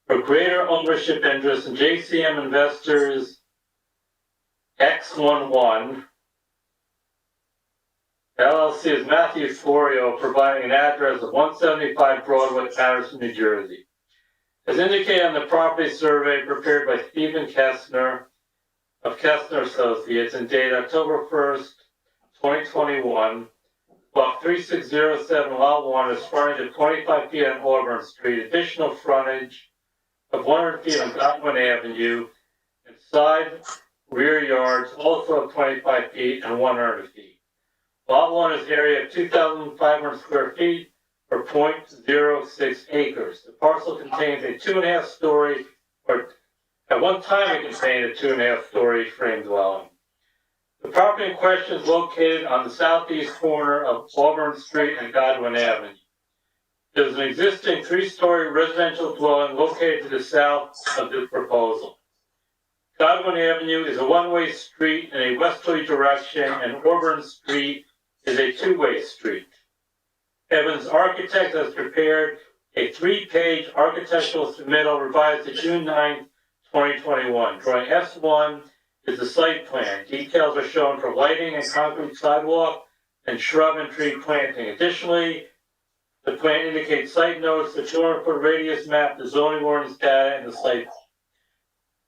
or greater ownership interest in JCM Investors X11 LLC is Matthew Florio, providing an address of 175 Broadway, Paterson, New Jersey. As indicated on the property survey prepared by Stephen Kestner of Kestner Associates and dated October 1st, 2021, Block 3607, Lot 1 is frontage of 25 feet on Auburn Street, additional frontage of 100 feet on Godwin Avenue, and side rear yards also of 25 feet and 100 feet. Lot 1 is area of 2,500 square feet, or 0.06 acres. The parcel contains a 2.5-story, or at one time it contained a 2.5-story frame dwelling. The property in question is located on the southeast corner of Auburn Street and Godwin Avenue. There is an existing 3-story residential dwelling located to the south of this proposal. Godwin Avenue is a one-way street in a westerly direction, and Auburn Street is a two-way street. Evans Architect has prepared a 3-page architectural submittal revised to June 9th, 2021. Drawing S1 is the site plan. Details are shown for lighting and concrete sidewalk and shrub and tree planting. Additionally, the plan indicates site notes, the 200-foot radius map, the zoning ordinance data, and the site.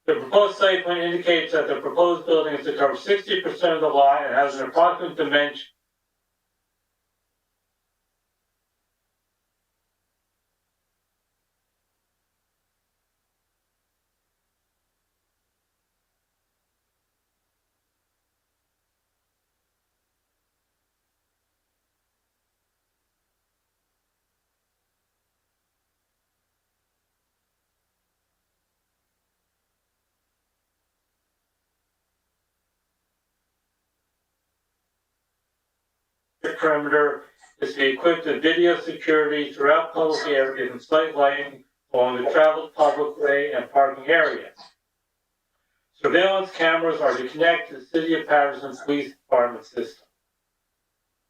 The proposed site plan indicates that the proposed building is to cover 60% of the lot and has an approximate dimension. Perimeter is to be equipped with video security throughout public areas and site lighting along the traveled public way and parking area. Surveillance cameras are to connect to the City of Paterson's police department system.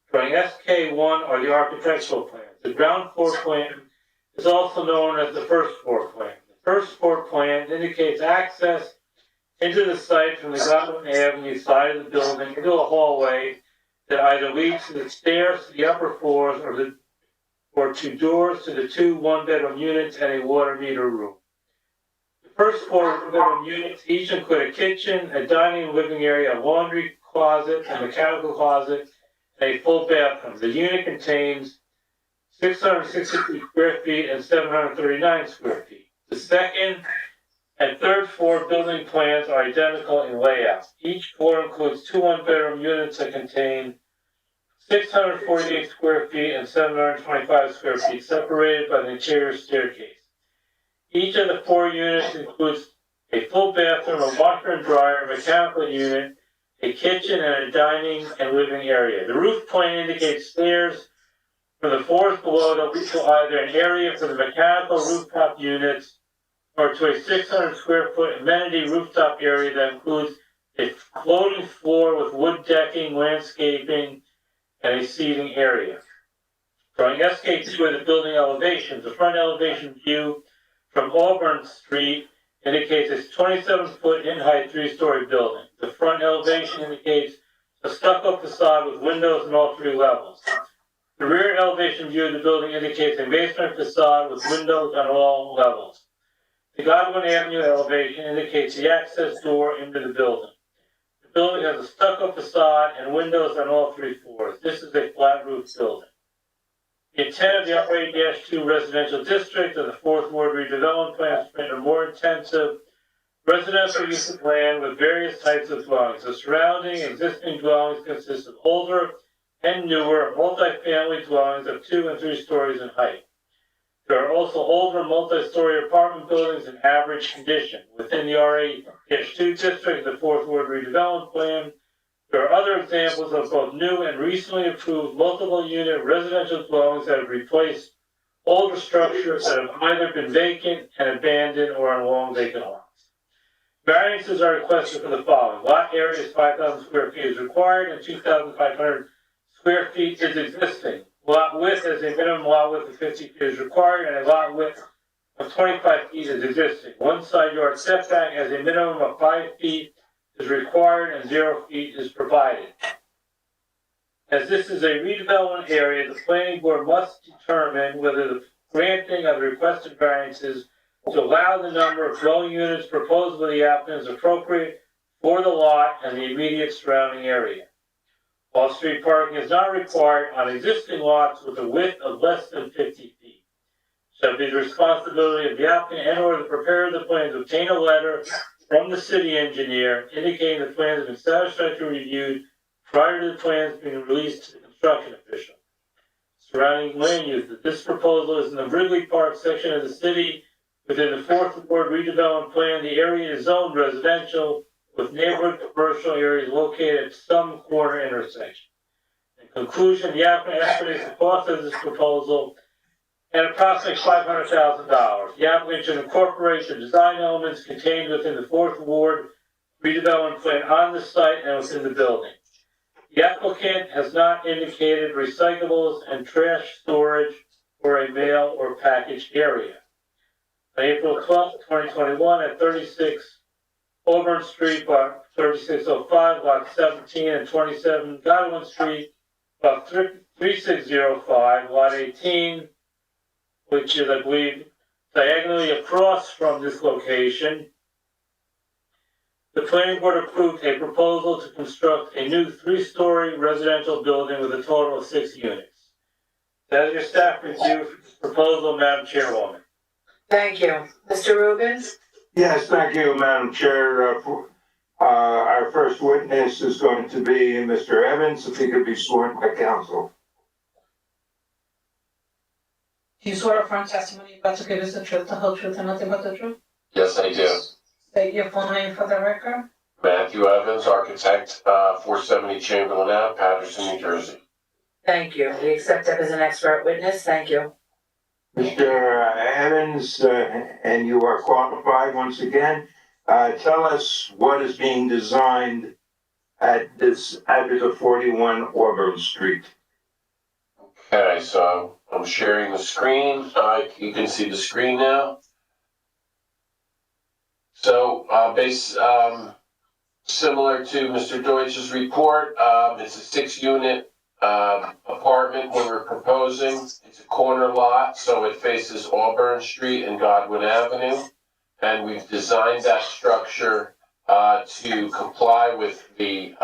Drawing SK1 are the architectural plans. The ground floor plan is also known as the first floor plan. The first floor plan indicates access into the site from the Godwin Avenue side of the building into a hallway that either leads to the stairs to the upper floors or to doors to the 2 one-bedroom units and a water meter room. The first 4 one-bedroom units each include a kitchen, a dining and living area, a laundry closet, a mechanical closet, and a full bathroom. The unit contains 663 square feet and 739 square feet. The second and third floor building plans are identical in layout. Each floor includes 2 one-bedroom units that contain 648 square feet and 725 square feet, separated by the interior staircase. Each of the 4 units includes a full bathroom, a washer and dryer, a mechanical unit, a kitchen, and a dining and living area. The roof plan indicates stairs from the floors below that lead to either an area for the mechanical rooftop units or to a 600 square foot amenity rooftop area that includes a floating floor with wood decking, landscaping, and a seating area. Drawing SK2 are the building elevations. The front elevation view from Auburn Street indicates a 27-foot in-height 3-story building. The front elevation indicates a stucco facade with windows in all 3 levels. The rear elevation view of the building indicates a masonry facade with windows on all levels. The Godwin Avenue elevation indicates the access door into the building. The building has a stucco facade and windows on all 3 floors. This is a flat roof building. The intent of the R8-2 residential district of the 4th Ward redevelopment plan is to create a more intensive residential use of land with various types of dwellings. The surrounding existing dwellings consist of older and newer multi-family dwellings of 2 and 3 stories in height. There are also older multi-story apartment buildings in average condition. Within the R8-2 district of the 4th Ward redevelopment plan, there are other examples of both new and recently approved multiple unit residential dwellings that have replaced older structures that have either been vacant and abandoned or on long vacant lots. Variances are requested for the following. Lot area is 5,000 square feet is required and 2,500 square feet is existing. Lot width as a minimum lot width of 50 feet is required and a lot width of 25 feet is existing. 1 side yard setback as a minimum of 5 feet is required and 0 feet is provided. As this is a redevelopment area, the planning board must determine whether the granting of the requested variances to allow the number of dwelling units proposed by the applicant is appropriate for the lot and the immediate surrounding area. Off-street parking is not required on existing lots with a width of less than 50 feet. Shall be the responsibility of the applicant and or the preparer of the plan to obtain a letter from the city engineer indicating the plans have been satisfactorily reviewed prior to the plans being released to the construction official. Surrounding land use. This proposal is in the Wrigley Park section of the city within the 4th Ward redevelopment plan. The area is zoned residential with neighborhood commercial areas located at some corner intersection. In conclusion, the applicant estimates the cost of this proposal at approximately $500,000. The applicant should incorporate the design elements contained within the 4th Ward redevelopment plan on the site and within the building. The applicant has not indicated recyclables and trash storage for a mail or package area. On April 12th, 2021, at 36 Auburn Street, block 3605, lot 17, and 27 Godwin Street, block 3605, lot 18, which is, I believe, diagonally across from this location. The planning board approved a proposal to construct a new 3-story residential building with a total of 6 units. That is your staff review for this proposal, Madam Chairwoman. Thank you. Mr. Rubin? Yes, thank you, Madam Chair. Our first witness is going to be Mr. Evans, if he could be sworn by counsel. Do you swear affirm testimony you're about to give us the truth, the whole truth, and nothing but the truth? Yes, I do. State your full name for the record. Matthew Evans, architect, 470 Chamberlain Ave, Paterson, New Jersey. Thank you. We accept him as an expert witness. Thank you. Mr. Evans, and you are qualified once again. Tell us what is being designed at this address of 41 Auburn Street. Okay, so I'm sharing the screen. You can see the screen now. So, similar to Mr. Deutsch's report, it's a 6-unit apartment we're proposing. It's a corner lot, so it faces Auburn Street and Godwin Avenue. And we've designed that structure to comply with the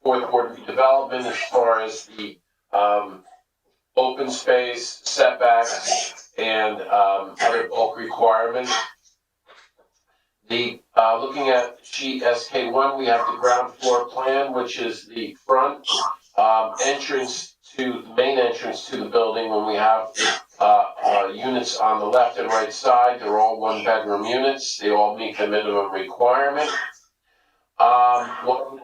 Fourth Ward redevelopment as far as the open space, setbacks, and other bulk requirements. Looking at sheet SK1, we have the ground floor plan, which is the front entrance to the main entrance to the building. When we have units on the left and right side, they're all 1-bedroom units. They all meet the minimum requirement. One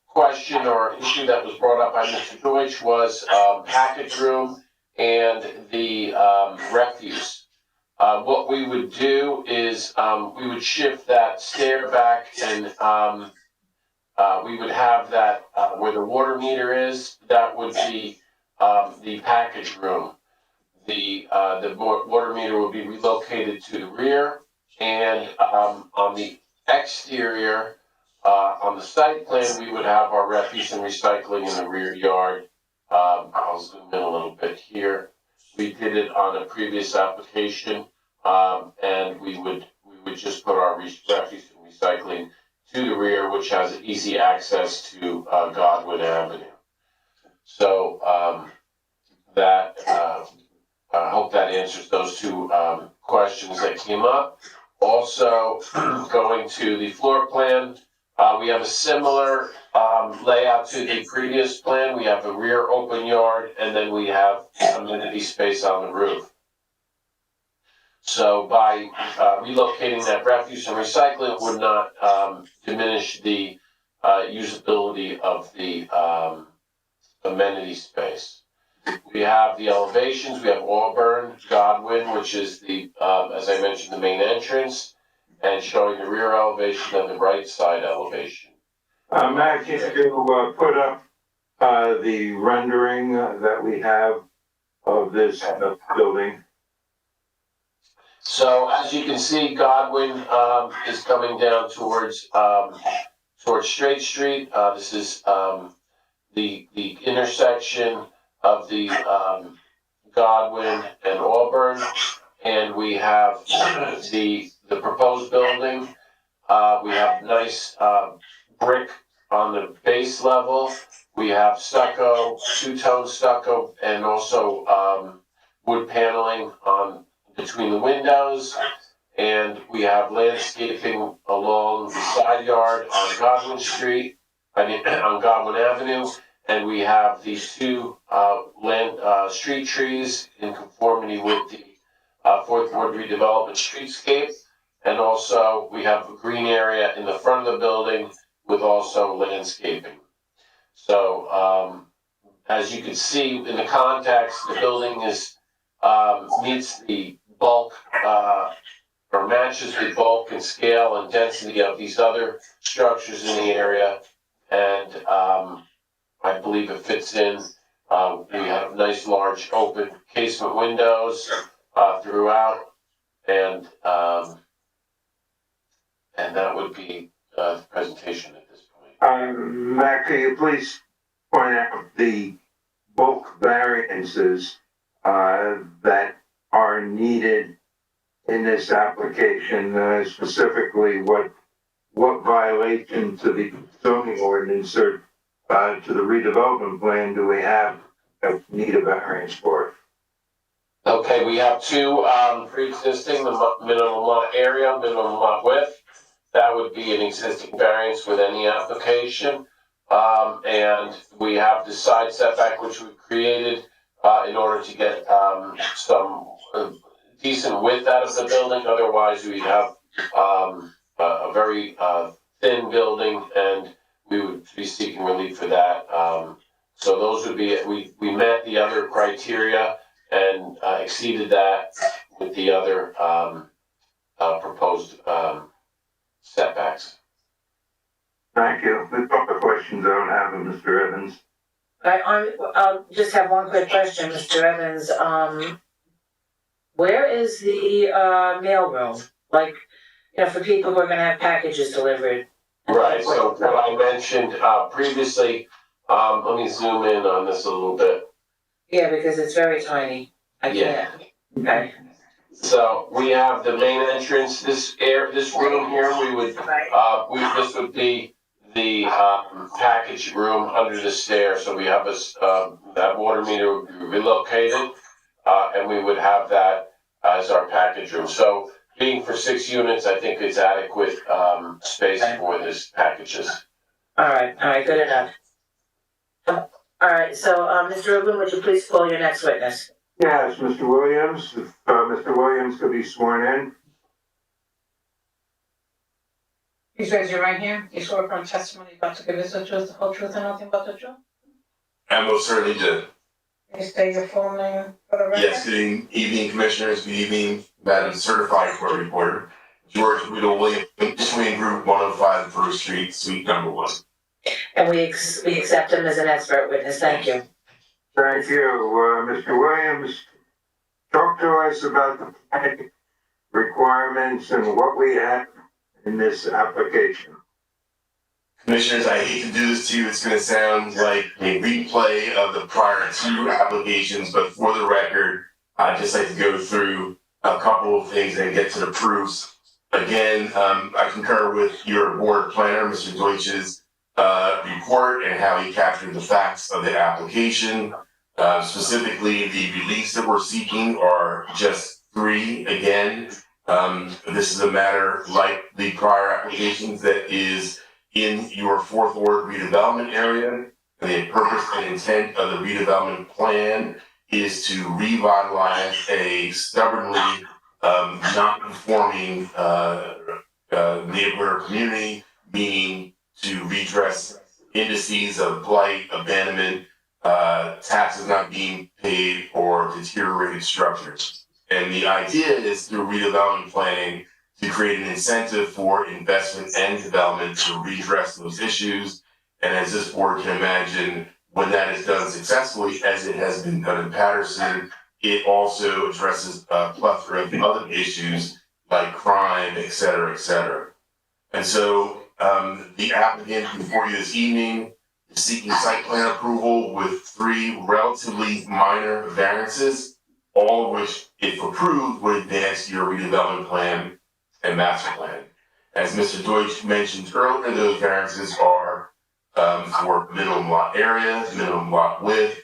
question or issue that was brought up by Mr. Deutsch was package room and the refuse. What we would do is we would shift that stair back, and we would have that where the water meter is. That would be the package room. The water meter would be relocated to the rear, and on the exterior, on the site plan, we would have our refuse and recycling in the rear yard. I'll zoom in a little bit here. We did it on a previous application, and we would just put our refuse and recycling to the rear, which has easy access to Godwin Avenue. So I hope that answers those two questions that came up. Also, going to the floor plan, we have a similar layout to the previous plan. We have a rear open yard, and then we have amenity space on the roof. So by relocating that refuse and recycling would not diminish the usability of the amenity space. We have the elevations. We have Auburn, Godwin, which is the, as I mentioned, the main entrance, and showing the rear elevation and the right side elevation. Matt, can you put up the rendering that we have of this building? So as you can see, Godwin is coming down towards Straight Street. This is the intersection of the Godwin and Auburn, and we have the proposed building. We have nice brick on the base level. We have stucco, 2-tone stucco, and also wood paneling on between the windows. And we have landscaping along the side yard on Godwin Street, on Godwin Avenue. And we have these 2 street trees in conformity with the Fourth Ward redevelopment streetscape. And also we have a green area in the front of the building with also landscaping. So as you can see in the context, the building is meets the bulk or matches the bulk and scale and density of these other structures in the area. And I believe it fits in. We have nice large open casement windows, throughout, and that would be, the presentation at this point. Matt, can you please point out the bulk variances, that are needed in this application, specifically what violation to the zoning ordinance or, to the redevelopment plan do we have that need a variance for? Okay, we have two, pre-existing, the minimum lot area, minimum lot width. That would be an existing variance with any application. And we have the side setback, which we created, in order to get, some decent width out of the building. Otherwise, we have, a very, thin building, and we would be seeking relief for that. So those would be, we met the other criteria and exceeded that with the other proposed setbacks. Thank you. A couple of questions I don't have of Mr. Evans. I'll just have one quick question, Mr. Evans. Where is the mailroom? Like, you know, for people who are gonna have packages delivered. Right, so what I mentioned previously, let me zoom in on this a little bit. Yeah, because it's very tiny. I Yeah. can't. Okay. So we have the main entrance, this room here, we would, this would be the package room under the stair. So we have that water meter would be relocated, and we would have that as our package room. So being for 6 units, I think it's adequate space for this packages. All right, good enough. All right, so Mr. Rubin, would you please call your next witness? Yes, Mr. Williams, if Mr. Williams could be sworn in. Please raise your right hand. You swear upon testimony about to give us the truth, the whole truth, and nothing but the truth? I most certainly did. Please state your full name for the record. Yes, good evening, commissioners, good evening, Madam Certified Court Reporter. George Guido Williams, Swing Group, 105 First Street, Suite number 1. And we accept him as an expert witness. Thank you. Thank you. Mr. Williams, talk to us about the planning requirements and what we have in this application. Commissioners, I hate to do this to you, it's gonna sound like a replay of the prior 2 applications, but for the record, I'd just like to go through a couple of things and get to the proofs. Again, I concur with your board planner, Mr. Deutsch's report and how he captured the facts of the application. Specifically, the reliefs that we're seeking are just 3 again. This is a matter like the prior applications that is in your 4th Ward redevelopment area. The purpose and intent of the redevelopment plan is to revitalize a stubbornly non-conforming neighborhood or community, meaning to redress indices of blight, abandonment, taxes not being paid, or deteriorated structures. And the idea is through redevelopment planning to create an incentive for investment and development to redress those issues. And as this board can imagine, when that is done successfully, as it has been done in Paterson, it also addresses a plethora of other issues like crime, et cetera, et cetera. And so the applicant before you this evening is seeking site plan approval with 3 relatively minor variances, all of which, if approved, would advance your redevelopment plan and master plan. As Mr. Deutsch mentioned earlier, those variances are for minimum lot area, minimum lot width.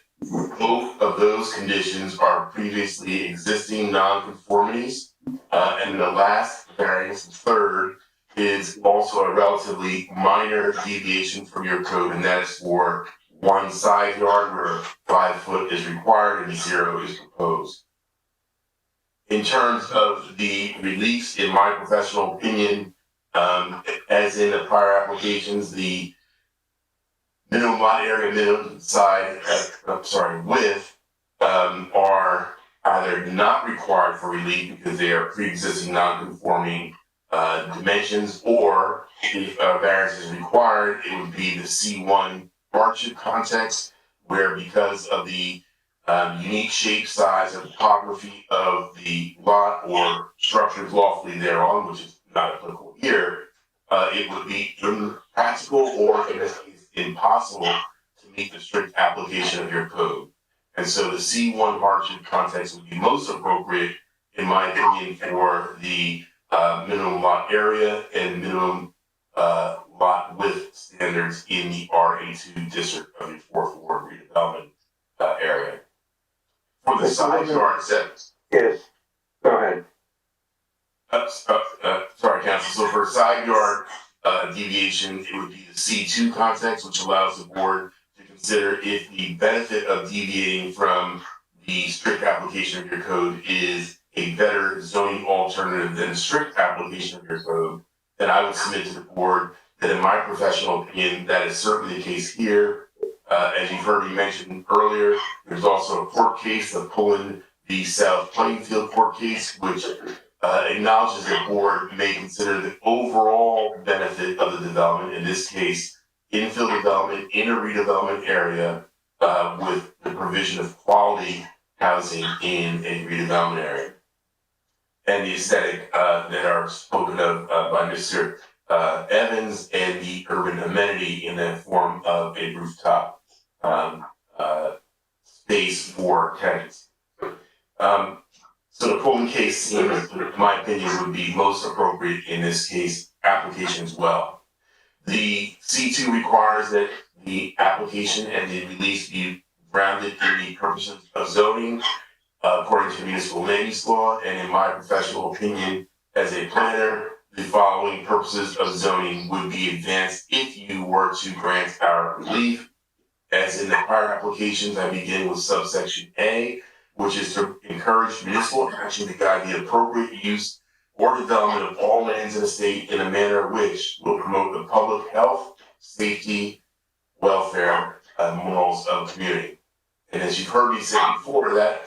Both of those conditions are previously existing nonconformities. And the last variance, the 3rd, is also a relatively minor deviation from your code, and that is for 1 side yard where 5 foot is required and 0 is proposed. In terms of the reliefs, in my professional opinion, as in the prior applications, the minimum lot area, minimum side, width, are either not required for relief because they are pre-existing non-conforming dimensions, or if variance is required, it would be the C1 hardship context, where because of the unique shape, size, and topography of the lot or structures lawfully thereon, which is not applicable here, it would be impractical or in this case impossible to meet the strict application of your code. And so the C1 hardship context would be most appropriate, in my opinion, for the minimum lot area and minimum lot width standards in the RA2 district of the fourth ward redevelopment area. For the side yard setbacks. Yes, go ahead. Sorry, Council. So for side yard deviation, it would be the C2 context, which allows the board to consider if the benefit of deviating from the strict application of your code is a better zoning alternative than strict application of your code. Then I would submit to the board that, in my professional opinion, that is certainly the case here. As you've heard me mention earlier, there's also a court case, the Pullen v. South Plainfield court case, which acknowledges the board may consider the overall benefit of the development, in this case, infill development in a redevelopment area with the provision of quality housing in a redevelopment area. And the aesthetic that are spoken of by Mr. Evans, and the urban amenity in the form of a rooftop space for tenants. So the Pullman case seems, in my opinion, would be most appropriate in this case application as well. The C2 requires that the application and the release be grounded in the purposes of zoning according to municipal land use law, and in my professional opinion as a planner, the following purposes of zoning would be advanced if you were to grant our relief. As in the prior applications, I begin with subsection A, which is to encourage municipal action to guide the appropriate use or development of all lands in the state in a manner which will promote the public health, safety, welfare, morals of the community. And as you've heard me say before, that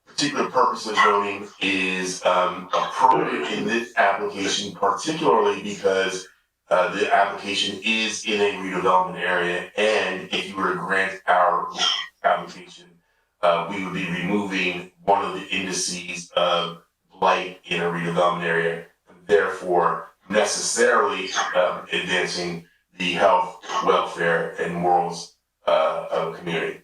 particular purpose of zoning is appropriate in this application, particularly because the application is in a redevelopment area, and if you were to grant our application, we would be removing one of the indices of blight in a redevelopment area, therefore necessarily advancing the health, welfare, and morals of the community.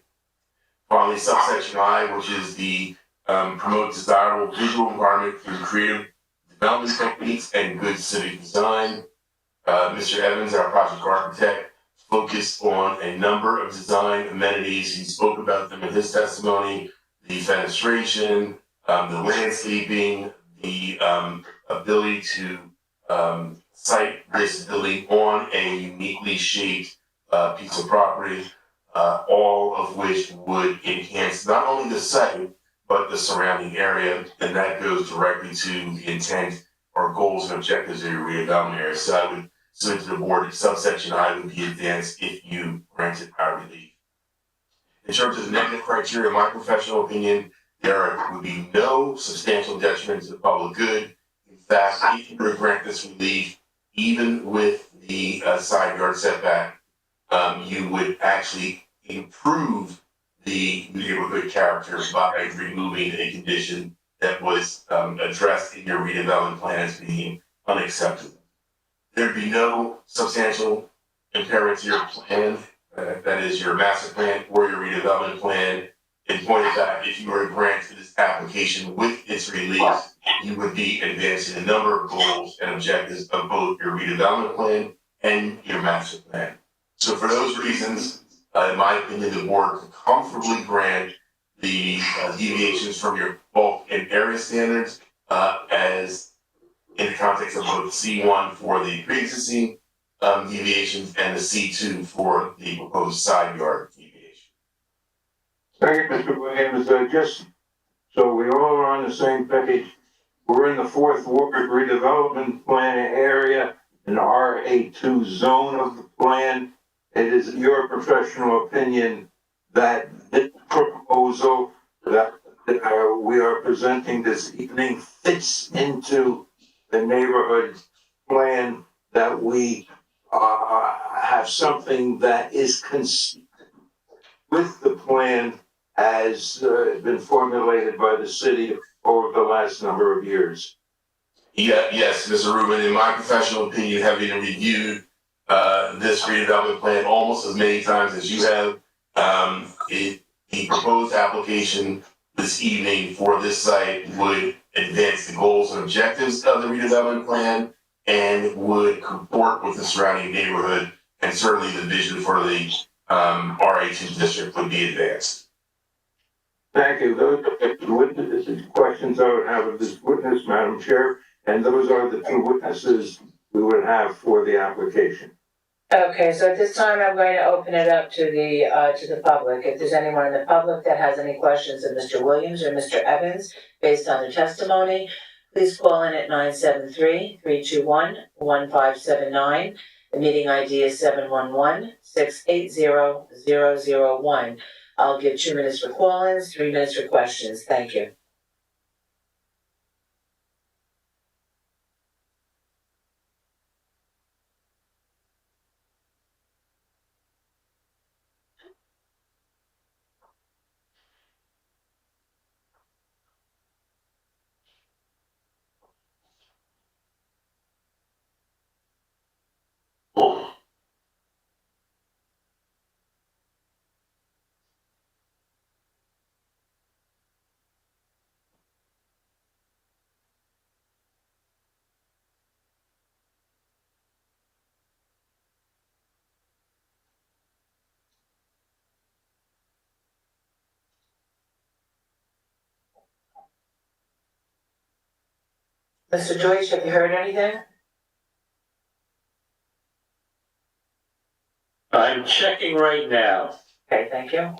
Finally, subsection I, which is the promote desirable visual environment through creative development techniques and good civic design. Mr. Evans, our project architect, focused on a number of design amenities. He spoke about them in his testimony: the fenestration, the landscaping, the ability to site this building on a uniquely shaped piece of property, all of which would enhance not only the site, but the surrounding area, and that goes directly to the intent or goals and objectives of your redevelopment area. So I would submit to the board that subsection I would be advanced if you granted our relief. In terms of the negative criteria, in my professional opinion, there would be no substantial detriment to the public good. In fact, if you were to grant this relief, even with the side yard setback, you would actually improve the neighborhood character by removing a condition that was addressed in your redevelopment plan as being unacceptable. There'd be no substantial impairment to your plan, that is your master plan or your redevelopment plan. In point of fact, if you were to grant this application with its release, you would be advancing a number of goals and objectives of both your redevelopment plan and your master plan. So for those reasons, in my opinion, the board could comfortably grant the deviations from your bulk and area standards as in the context of both C1 for the pre-existing deviations and the C2 for the proposed side yard deviation. Thank you, Mr. Williams. Just so we all are on the same page, we're in the fourth ward redevelopment plan area, an RA2 zone of the plan. It is your professional opinion that this proposal that we are presenting this evening fits into the neighborhood plan, that we have something that is consistent with the plan has been formulated by the city over the last number of years? Yes, Mr. Rubin, in my professional opinion, having reviewed this redevelopment plan almost as many times as you have, the proposed application this evening for this site would advance the goals and objectives of the redevelopment plan and would comport with the surrounding neighborhood, and certainly the vision for the RH district would be advanced. Thank you. Those are the witnesses, questions I would have of this witness, Madam Chair, and those are the two witnesses we would have for the application. Okay, so at this time, I'm going to open it up to the public. If there's anyone in the public that has any questions of Mr. Williams or Mr. Evans based on their testimony, please call in at 973-321-1579. The meeting ID is 711-680-001. I'll give 2 minutes for call-ins, 3 minutes for questions. Thank you. Mr. Deutsch, have you heard anything? I'm checking right now. Okay, thank you.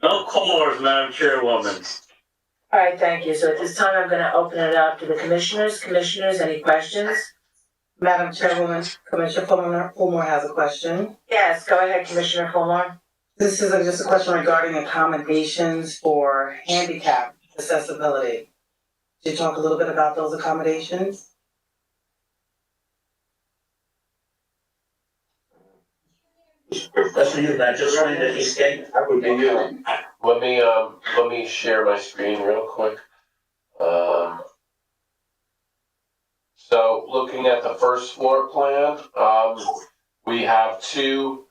No callers, Madam Chairwoman. All right, thank you. So at this time, I'm going to open it up to the commissioners. Commissioners, any questions? Madam Chairwoman, Commissioner Fulmore has a question. Yes, go ahead, Commissioner Fulmore. This is just a question regarding accommodations for handicap accessibility. Could you talk a little bit about those accommodations? That's for you, man, just trying to escape. That would be you. Let me share my screen real quick. So looking at the first floor plan, we have two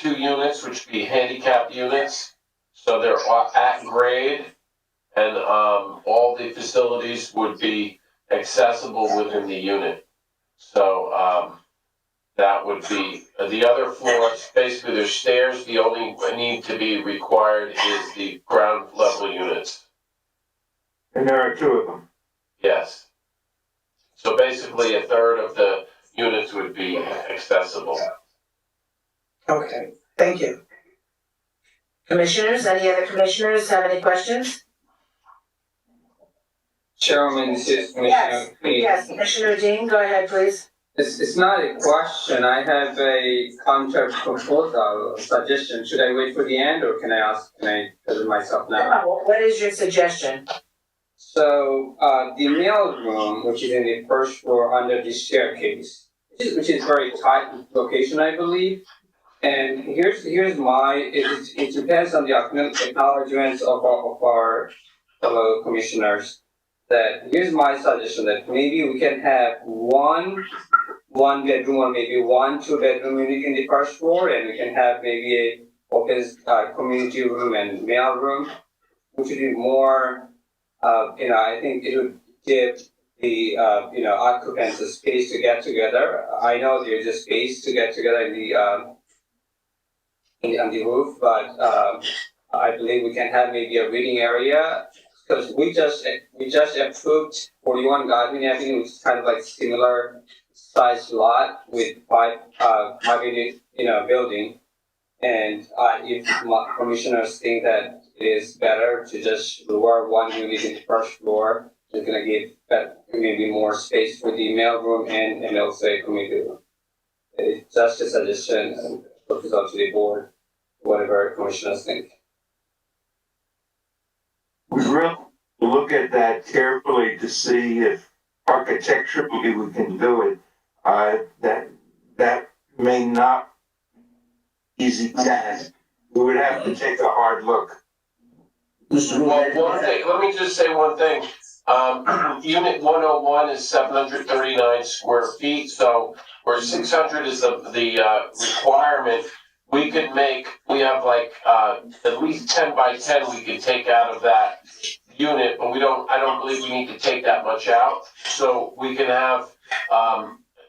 units, which would be handicap units. So they're at grade, and all the facilities would be accessible within the unit. So that would be the other floors. Basically, there's stairs. The only need to be required is the ground level units. And there are two of them. Yes. So basically, a third of the units would be accessible. Okay, thank you. Commissioners, any other commissioners have any questions? Chairman, this is Commissioner Yes, Queen. yes, Commissioner Dean, go ahead, please. It's not a question. I have a counter proposal, suggestion. Should I wait for the end or can I tell it myself now? What is your suggestion? So, the mail room, which is in the first floor under the staircase, which is very tight location, I believe. And here's my, it depends on the acknowledgements of our fellow commissioners. That here's my suggestion that maybe we can have one bedroom or maybe 1 2-bedroom unit in the first floor, and we can have maybe a open community room and mail room, which would be more. I think it would give the occupants a space to get together. I know there's a space to get together on the roof, but I believe we can have maybe a reading area. Because we just approved 41 Godwin Avenue, which is kind of like similar sized lot with 5 unit building. And if commissioners think that it is better to just lower 1 unit in the first floor, it's gonna give maybe more space for the mail room and also a community room. It's just a suggestion and put it out to the board, whatever commissioners think. We really look at that carefully to see if architecturally we can do it. That may not be easy task. We would have to take a hard look. Mr. Well, Rubin, one thing, let me just say one thing. Unit 101 is 739 square feet, so where 600 is the requirement, we have like, at least 10 by 10 we could take out of that unit, but I don't believe we need to take that much out. So we can have,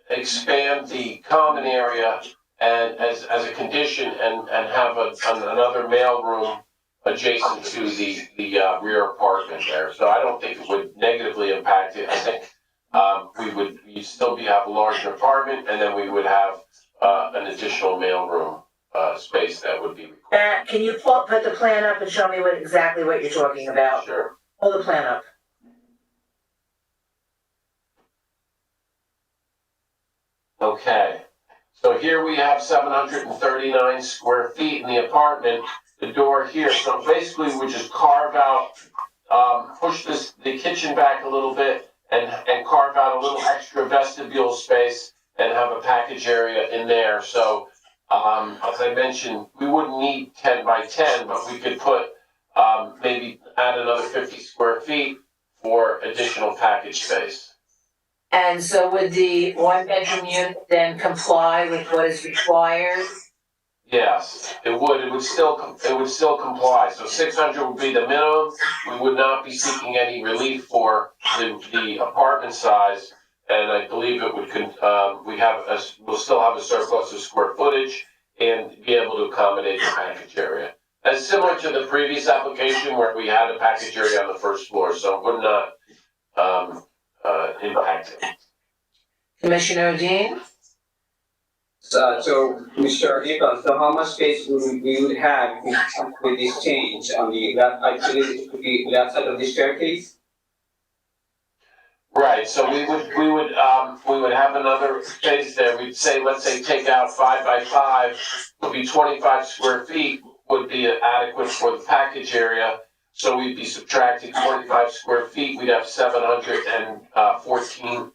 expand the common area and as a condition and have another mail room adjacent to the rear apartment there. So I don't think it would negatively impact it. I think you'd still have a larger apartment, and then we would have an additional mailroom space that would be required. Matt, can you put the plan up and show me exactly what you're talking about? Sure. Pull the plan up. Okay. So here we have 739 square feet in the apartment. The door here. So basically, we just carve out, push the kitchen back a little bit, and carve out a little extra vestibule space, and have a package area in there. So, as I mentioned, we wouldn't need 10 by 10, but we could put maybe add another 50 square feet for additional package space. And so would the one bedroom unit then comply with what is required? Yes, it would. It would still comply. So 600 would be the minimum. We would not be seeking any relief for the apartment size, and I believe it would. We'll still have a surplus of square footage and be able to accommodate the package area. As similar to the previous application where we had a package area on the first floor, so it would not impact it. Commissioner Dean? So, Mr. April, so how much space we would have with this change on the left, actually, it would be left side of the staircase? Right, so we would have another space there. We'd say, let's say, take out 5 by 5, would be 25 square feet, would be adequate for the package area. So we'd be subtracting 45 square feet. We'd have 714,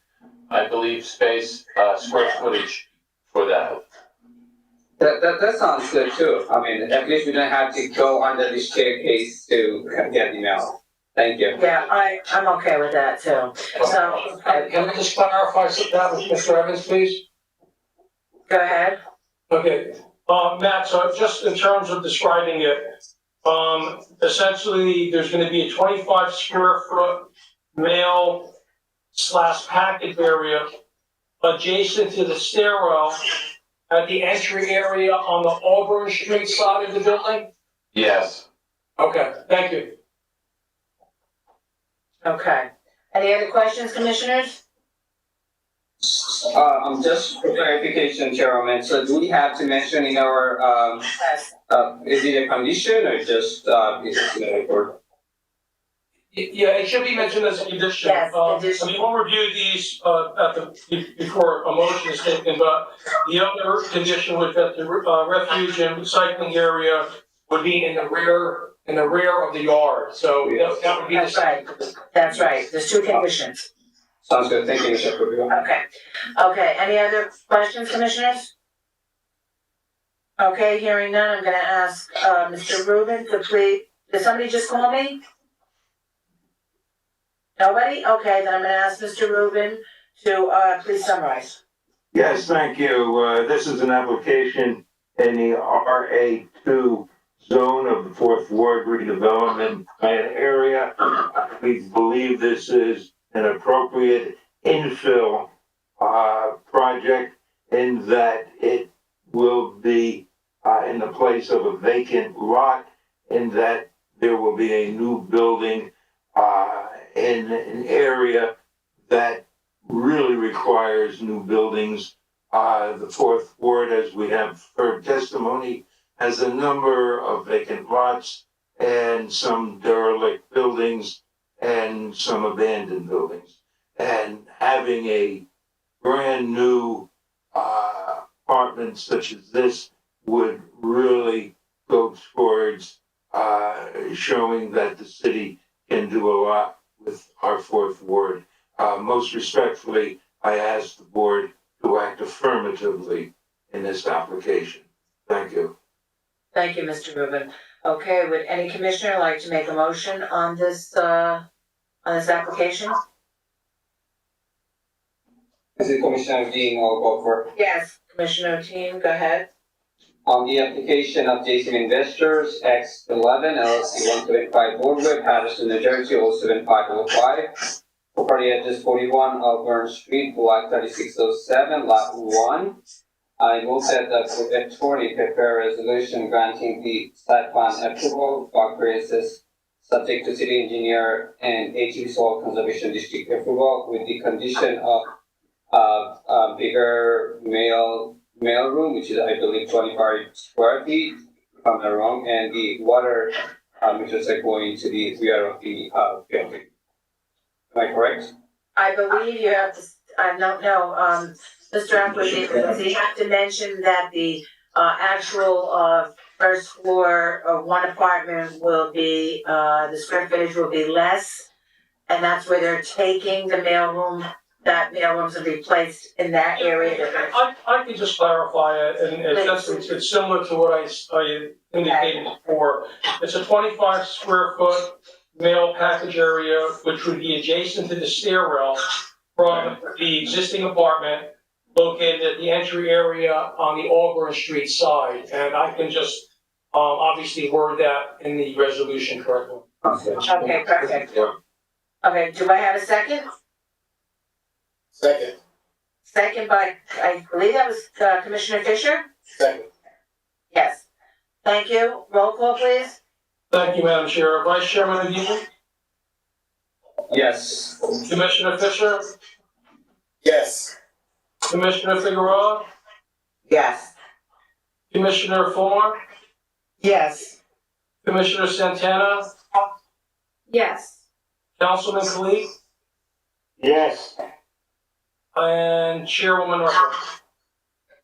I believe, square footage for that. That sounds good too. I mean, at least we don't have to go under the staircase to get the mail. Thank you. Yeah, I'm okay with that too. So, Can I just clarify that with Mr. Evans, please? go ahead. Okay, Matt, so just in terms of describing it, essentially, there's gonna be a 25 square foot mail / package area adjacent to the stairwell at the entry area on the Auburn Street side of the building? Yes. Okay, thank you. Okay. Any other questions, commissioners? Just for clarification, Chairman, so do we have to mention in our, Yes. is it a condition or just, or? Yeah, it should be mentioned as a condition. Yes, condition. I mean, we'll review these, before a motion is taken, but the other condition was that the, refuge and recycling area would be in the rear of the yard, so that would be the That's right. That's right. There's two conditions. Sounds good, thank you, Mr. Rubio. Okay. Okay, any other questions, commissioners? Okay, hearing none, I'm gonna ask, Mr. Rubin to please, did somebody just call me? Nobody? Okay, then I'm gonna ask Mr. Rubin to, please summarize. Yes, thank you. This is an application in the RA2 zone of the Fourth Ward redevelopment plan area. We believe this is an appropriate infill project in that it will be in the place of a vacant lot, in that there will be a new building in an area that really requires new buildings. The Fourth Ward, as we have heard testimony, has a number of vacant lots and some derelict buildings and some abandoned buildings. And having a brand new development such as this would really go towards showing that the city can do a lot with our fourth ward. Most respectfully, I ask the board to act affirmatively in this application. Thank you. Thank you, Mr. Rubin. Okay, would any commissioner like to make a motion on this application? This is Commissioner Dean, I'll go for. Yes, Commissioner Team, go ahead. On the application of JCM Investors X11 LLC 125 Broadway, Paterson, New Jersey 07505. Property address 41 Auburn Street, block 3607, lot 1. I move that the attorney prepare a resolution granting the site plan approval for Variances subject to city engineer and HE Soil Conservation District approval with the condition of a bigger mail room, which is I believe 25 square feet, if I'm not wrong, and the water meters are going to the rear of the building. Am I correct? I believe you have to, I don't know, Mr. Acquisi, does he have to mention that the actual first floor of one apartment will be, the square footage will be less? And that's where they're taking the mailroom, that mailroom's will be placed in that area? I can just clarify it, and it's similar to what I indicated before. It's a 25 square foot mail package area, which would be adjacent to the stairwell from the existing apartment located at the entry area on the Auburn Street side. And I can just obviously word that in the resolution correctly. Okay, perfect. Okay, do I have a second? Second. Second by, I believe that was Commissioner Fisher? Second. Yes. Thank you. Roll call, please. Thank you, Madam Chair. Vice Chairman Adine? Yes. Commissioner Fisher? Yes. Commissioner Figueroa? Yes. Commissioner Fuller? Yes. Commissioner Santana? Yes. Councilman Khalid? Yes. And Chairwoman Rucker?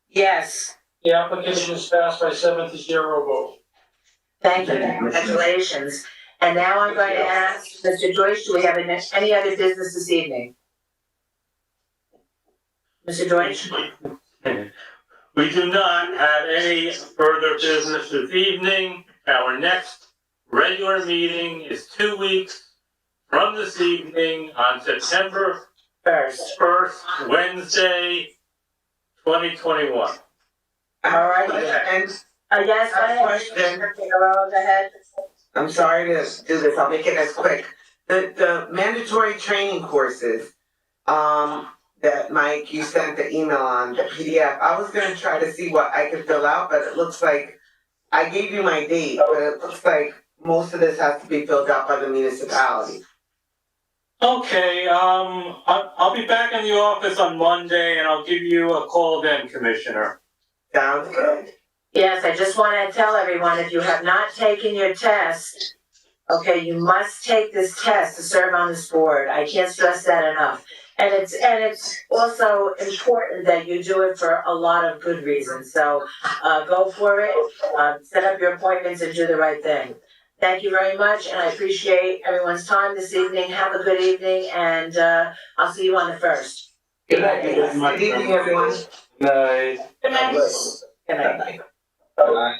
Yes. The application is passed by 7-0 vote. Thank you. Congratulations. And now I'm going to ask Mr. Deutsch, do we have any other business this evening? Mr. Deutsch? We do not have any further business this evening. Our next regular meeting is 2 weeks from this evening on September 1st, Wednesday, 2021. All right, Okay. and Yes, I have a question. Go ahead. I'm sorry to do this, I'll make it as quick. The mandatory training courses, that Mike, you sent the email on, the PDF, I was gonna try to see what I could fill out, but it looks like, I gave you my date, but it looks like most of this has to be filled out by the municipality. Okay, I'll be back in the office on Monday and I'll give you a call then, Commissioner. Sounds good. Yes, I just want to tell everyone, if you have not taken your test, okay, you must take this test to serve on this board. I can't stress that enough. And it's also important that you do it for a lot of good reasons. So, go for it, set up your appointments and do the right thing. Thank you very much, and I appreciate everyone's time this evening. Have a good evening, and, I'll see you on the 1st. Good night. Good evening, everyone. Night. Good night. God bless. Good night. Night.